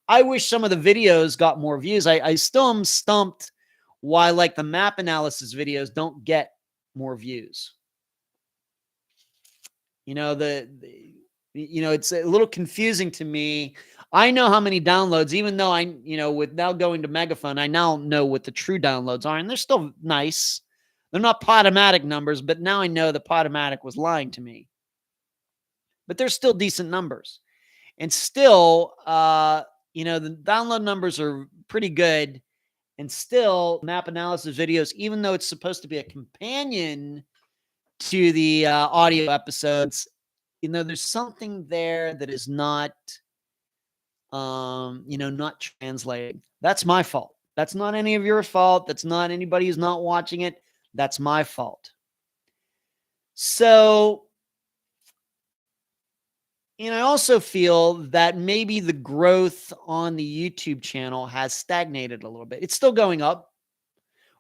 I wish some of the videos got more views. I still am stumped why, like, the map analysis videos don't get more views. It's a little confusing to me. I know how many downloads, even though with now going to Megaphone, I now know what the true downloads are, and they're still nice. They're not Podomatic numbers, but now I know that Podomatic was lying to me. But they're still decent numbers. And still, the download numbers are pretty good. And still, map analysis videos, even though it's supposed to be a companion to the audio episodes, there's something there that is not, not translating. That's my fault. That's not any of your fault. That's not anybody who's not watching it. That's my fault. So, I also feel that maybe the growth on the YouTube channel has stagnated a little bit. It's still going up.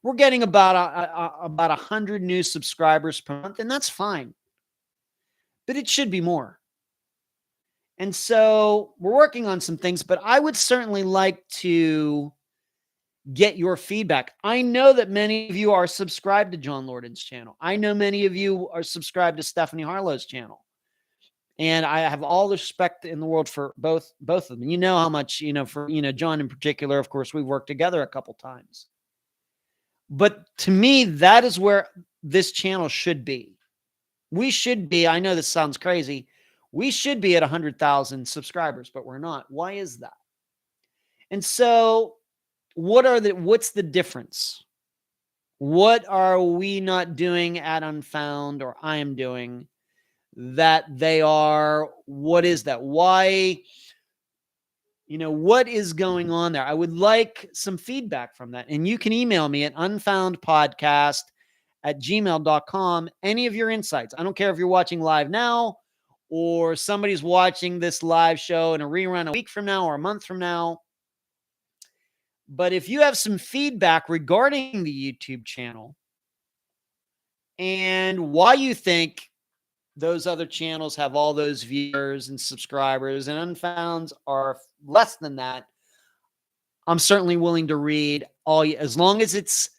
We're getting about 100 new subscribers per month, and that's fine. But it should be more. And so we're working on some things, but I would certainly like to get your feedback. I know that many of you are subscribed to John Lorden's channel. I know many of you are subscribed to Stephanie Harlow's channel. And I have all the respect in the world for both of them. You know how much, for, John in particular, of course, we've worked together a couple times. But to me, that is where this channel should be. We should be, I know this sounds crazy, we should be at 100,000 subscribers, but we're not. Why is that? And so what's the difference? What are we not doing at Unfound, or I am doing, that they are? What is that? Why? What is going on there? I would like some feedback from that. And you can email me at unfoundpodcast@gmail.com. Any of your insights. I don't care if you're watching live now, or somebody's watching this live show in a rerun a week from now or a month from now. But if you have some feedback regarding the YouTube channel and why you think those other channels have all those viewers and subscribers and Unfounds are less than that, I'm certainly willing to read all, as long as it's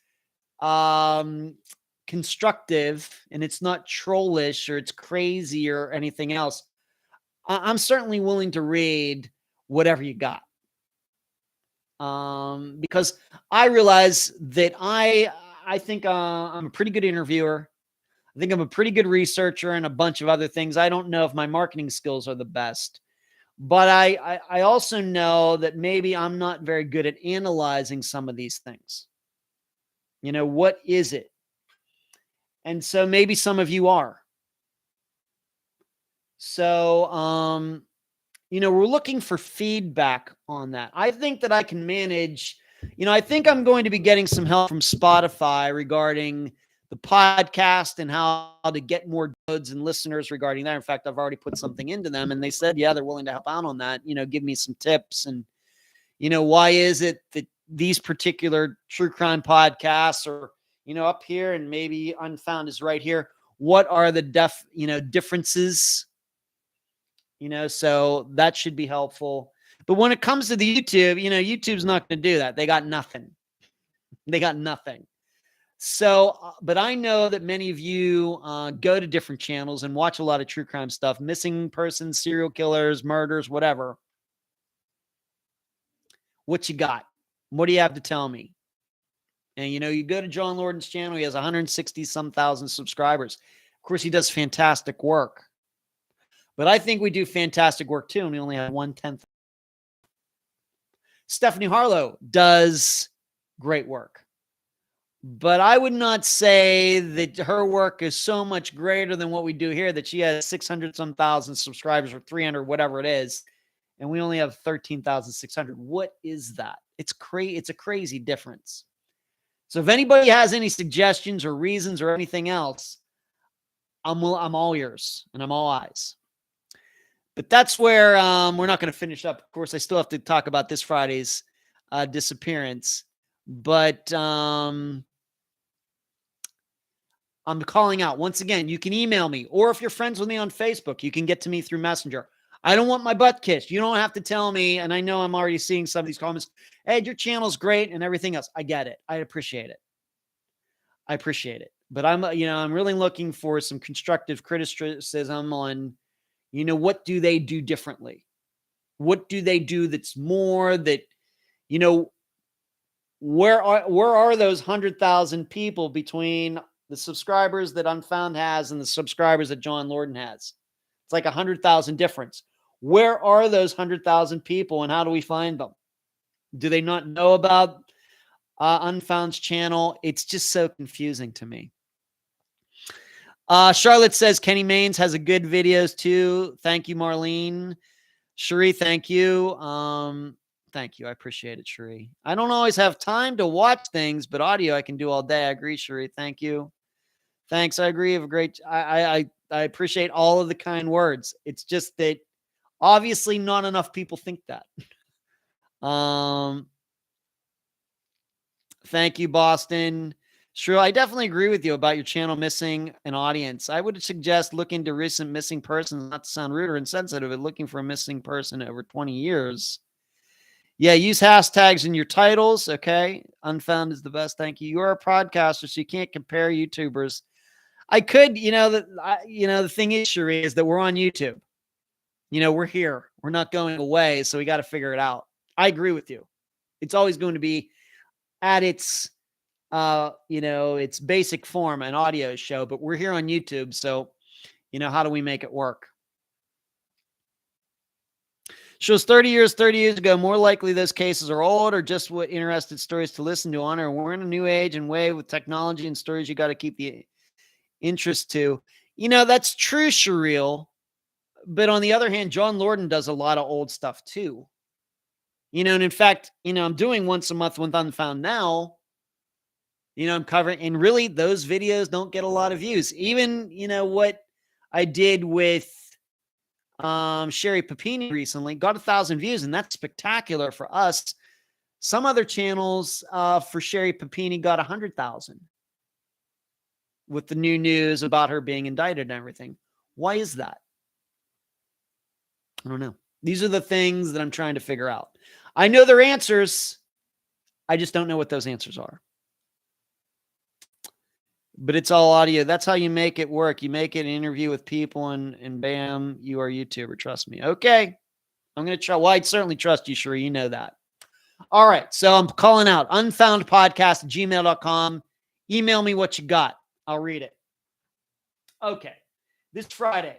constructive and it's not trollish or it's crazy or anything else, I'm certainly willing to read whatever you got. Because I realize that I think I'm a pretty good interviewer. I think I'm a pretty good researcher and a bunch of other things. I don't know if my marketing skills are the best, but I also know that maybe I'm not very good at analyzing some of these things. What is it? And so maybe some of you are. So, we're looking for feedback on that. I think that I can manage. I think I'm going to be getting some help from Spotify regarding the podcast and how to get more downloads and listeners regarding that. In fact, I've already put something into them and they said, yeah, they're willing to help out on that. Give me some tips and, why is it that these particular true crime podcasts are, up here and maybe Unfound is right here. What are the differences? So that should be helpful. But when it comes to the YouTube, YouTube's not going to do that. They got nothing. So, but I know that many of you go to different channels and watch a lot of true crime stuff, missing persons, serial killers, murders, whatever. What you got? What do you have to tell me? And, you go to John Lordan's channel. He has 160-some thousand subscribers. Of course, he does fantastic work. But I think we do fantastic work too, and we only have 1/10. Stephanie Harlow does great work. But I would not say that her work is so much greater than what we do here, that she has 600-some thousand subscribers or 300, whatever it is, and we only have 13,600. What is that? It's a crazy difference. So if anybody has any suggestions or reasons or anything else, I'm all ears and I'm all eyes. But that's where we're not going to finish up. Of course, I still have to talk about this Friday's disappearance. But I'm calling out. Once again, you can email me. Or if you're friends with me on Facebook, you can get to me through Messenger. I don't want my butt kissed. You don't have to tell me. And I know I'm already seeing some of these comments. Hey, your channel's great and everything else. I get it. I appreciate it. But I'm really looking for some constructive criticism on, what do they do differently? What do they do that's more that, where are those 100,000 people between the subscribers that Unfound has and the subscribers that John Lordan has? It's like 100,000 difference. Where are those 100,000 people and how do we find them? Do they not know about Unfound's channel? It's just so confusing to me. Charlotte says Kenny Maines has a good videos too. Thank you, Marlene. Cherie, thank you. Thank you. I appreciate it, Cherie. I don't always have time to watch things, but audio I can do all day. I agree, Cherie. Thank you. Thanks. I agree. Have a great. I appreciate all of the kind words. It's just that obviously not enough people think that. Thank you, Boston. Sure, I definitely agree with you about your channel missing an audience. I would suggest looking into recent missing persons, not to sound rude or insensitive, but looking for a missing person over 20 years. Yeah, use hashtags in your titles, okay? Unfound is the best, thank you. You're a podcaster, so you can't compare YouTubers. I could, the thing is, Cherie, is that we're on YouTube. We're here. We're not going away, so we got to figure it out. I agree with you. It's always going to be at its its basic form, an audio show, but we're here on YouTube. So, how do we make it work? Shows 30 years ago, more likely those cases are old or just what interested stories to listen to on, or we're in a new age and way with technology and stories you got to keep the interest to. That's true, Shereel. But on the other hand, John Lordan does a lot of old stuff too. And in fact, I'm doing once a month with Unfound now. I'm covering, and really those videos don't get a lot of views. Even, what I did with Sherry Papini recently got 1,000 views, and that's spectacular for us. Some other channels for Sherry Papini got 100,000 with the new news about her being indicted and everything. Why is that? I don't know. These are the things that I'm trying to figure out. I know their answers. I just don't know what those answers are. But it's all audio. That's how you make it work. You make it an interview with people, and bam, you are a YouTuber. Trust me. Okay. I'm going to try. Well, I'd certainly trust you, Sheree. You know that. All right. So I'm calling out unfoundpodcast@gmail.com. Email me what you got. I'll read it. Okay. This Friday,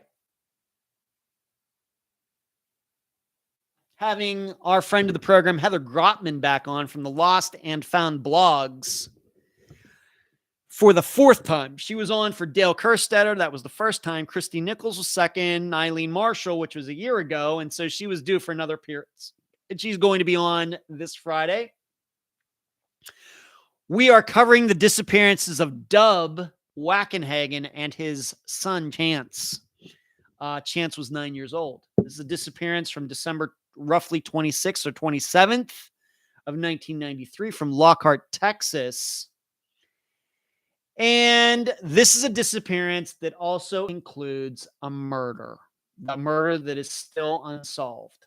having our friend of the program, Heather Grotman, back on from the Lost and Found blogs for the fourth time. She was on for Dale Kerstetter. That was the first time. Christy Nichols was second. Eileen Marshall, which was a year ago. And so she was due for another appearance. And she's going to be on this Friday. We are covering the disappearances of Dub Wackenhagen and his son, Chance. Chance was 9 years old. This is a disappearance from December roughly 26th or 27th of 1993 from Lockhart, Texas. And this is a disappearance that also includes a murder that is still unsolved.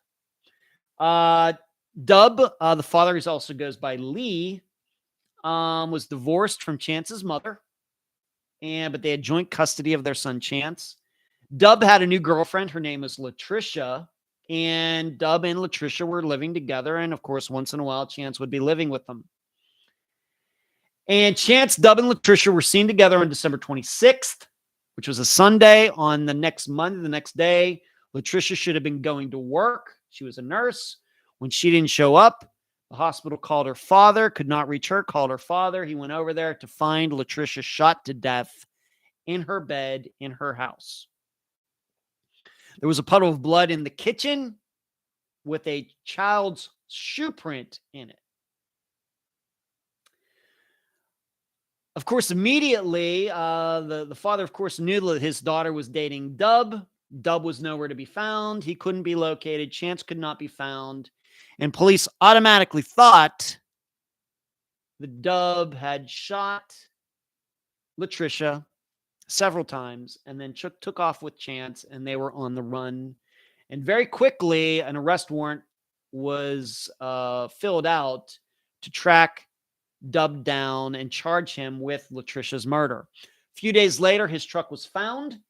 Dub, the father, who also goes by Lee, was divorced from Chance's mother, but they had joint custody of their son, Chance. Dub had a new girlfriend. Her name was Latricia, and Dub and Latricia were living together. And of course, once in a while, Chance would be living with them. And Chance, Dub, and Latricia were seen together on December 26th, which was a Sunday. On the next Monday, the next day, Latricia should have been going to work. She was a nurse. When she didn't show up, the hospital called her father, could not reach her, called her father. He went over there to find Latricia shot to death in her bed in her house. There was a puddle of blood in the kitchen with a child's shoe print in it. Of course, immediately, the father, of course, knew that his daughter was dating Dub. Dub was nowhere to be found. He couldn't be located. Chance could not be found. And police automatically thought the Dub had shot Latricia several times and then took off with Chance, and they were on the run. And very quickly, an arrest warrant was filled out to track Dub down and charge him with Latricia's murder. A few days later, his truck was found.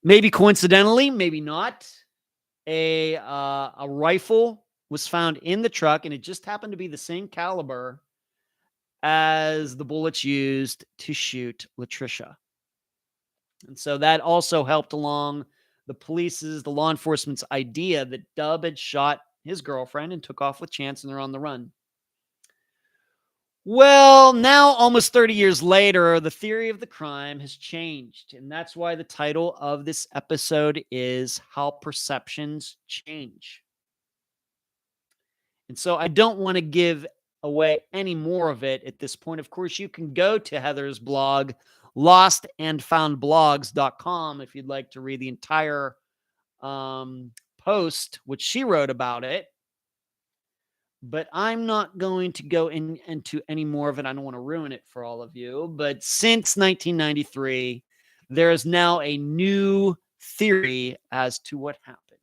Maybe coincidentally, maybe not. A rifle was found in the truck, and it just happened to be the same caliber as the bullets used to shoot Latricia. And so that also helped along the law enforcement's idea that Dub had shot his girlfriend and took off with Chance, and they're on the run. Well, now almost 30 years later, the theory of the crime has changed. And that's why the title of this episode is How Perceptions Change. And so I don't want to give away any more of it at this point. Of course, you can go to Heather's blog, lostandfoundblogs.com, if you'd like to read the entire post, which she wrote about it. But I'm not going to go into any more of it. I don't want to ruin it for all of you. But since 1993, there is now a new theory as to what happened.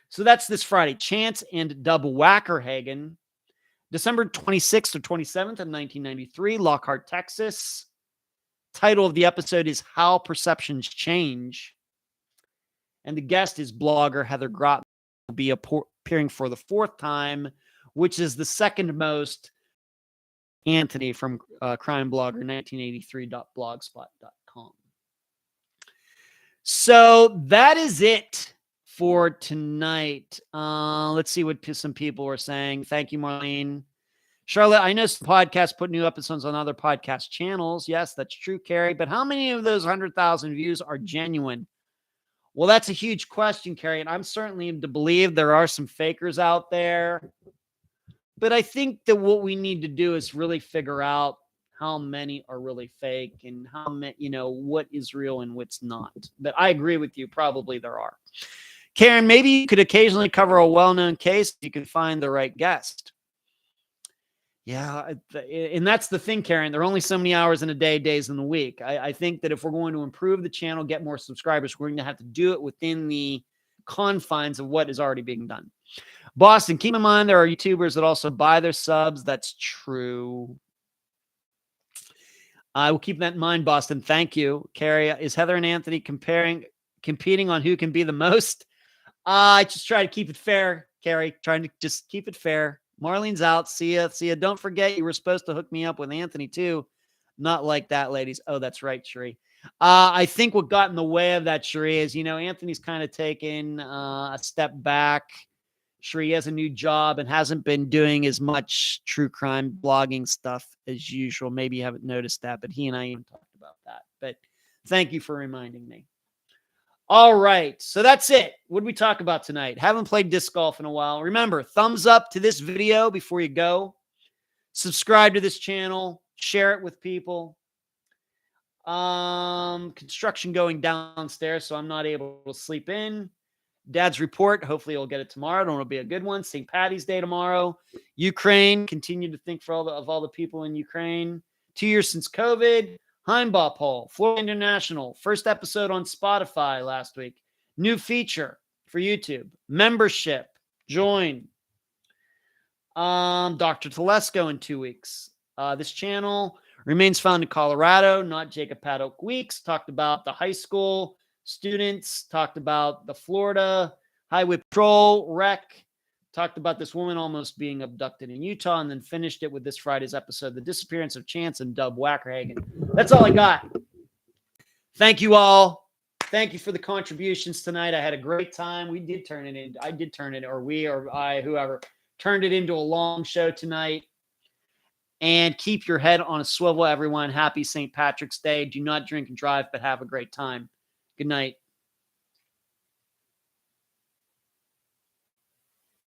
So that's this Friday. Chance and Dub Wackerhagen, December 26th or 27th of 1993, Lockhart, Texas. Title of the episode is How Perceptions Change. And the guest is blogger Heather Grotman. Will be appearing for the fourth time, which is the second most Anthony from Crime Blogger 1983.blogspot.com. So that is it for tonight. Let's see what some people are saying. Thank you, Marlene. Charlotte, I know some podcasts put new episodes on other podcast channels. Yes, that's true, Carrie. But how many of those 100,000 views are genuine? Well, that's a huge question, Carrie, and I'm certainly to believe there are some fakers out there. But I think that what we need to do is really figure out how many are really fake and how many, what is real and what's not. But I agree with you. Probably there are. Karen, maybe you could occasionally cover a well-known case if you could find the right guest. Yeah, and that's the thing, Karen. There are only so many hours in a day, days in the week. I think that if we're going to improve the channel, get more subscribers, we're going to have to do it within the confines of what is already being done. Boston, keep in mind there are YouTubers that also buy their subs. That's true. I will keep that in mind, Boston. Thank you. Carrie, is Heather and Anthony competing on who can be the most? I just try to keep it fair, Carrie. Trying to just keep it fair. Marlene's out. See ya. See ya. Don't forget you were supposed to hook me up with Anthony too. Not like that, ladies. Oh, that's right, Cherie. I think what got in the way of that, Cherie, is, Anthony's kind of taken a step back. Cherie has a new job and hasn't been doing as much true crime blogging stuff as usual. Maybe you haven't noticed that, but he and I even talked about that. But thank you for reminding me. All right, so that's it. What did we talk about tonight? Haven't played disc golf in a while. Remember, thumbs up to this video before you go. Subscribe to this channel. Share it with people. Construction going downstairs, so I'm not able to sleep in. Dad's report. Hopefully, he'll get it tomorrow. It'll be a good one. St. Patty's Day tomorrow. Ukraine. Continue to think for all the people in Ukraine. 2 years since COVID. Heimbaugh poll, Florida International, first episode on Spotify last week. New feature for YouTube. Membership. Join. Dr. Telesco in 2 weeks. This channel remains found in Colorado, not Jacob Paddock Weeks. Talked about the high school students. Talked about the Florida Highway Patrol wreck. Talked about this woman almost being abducted in Utah, and then finished it with this Friday's episode, The Disappearance of Chance and Dub Wackerhagen. That's all I got. Thank you all. Thank you for the contributions tonight. I had a great time. I did turn it, whoever, turned it into a long show tonight. And keep your head on a swivel, everyone. Happy St. Patrick's Day. Do not drink and drive, but have a great time. Good night.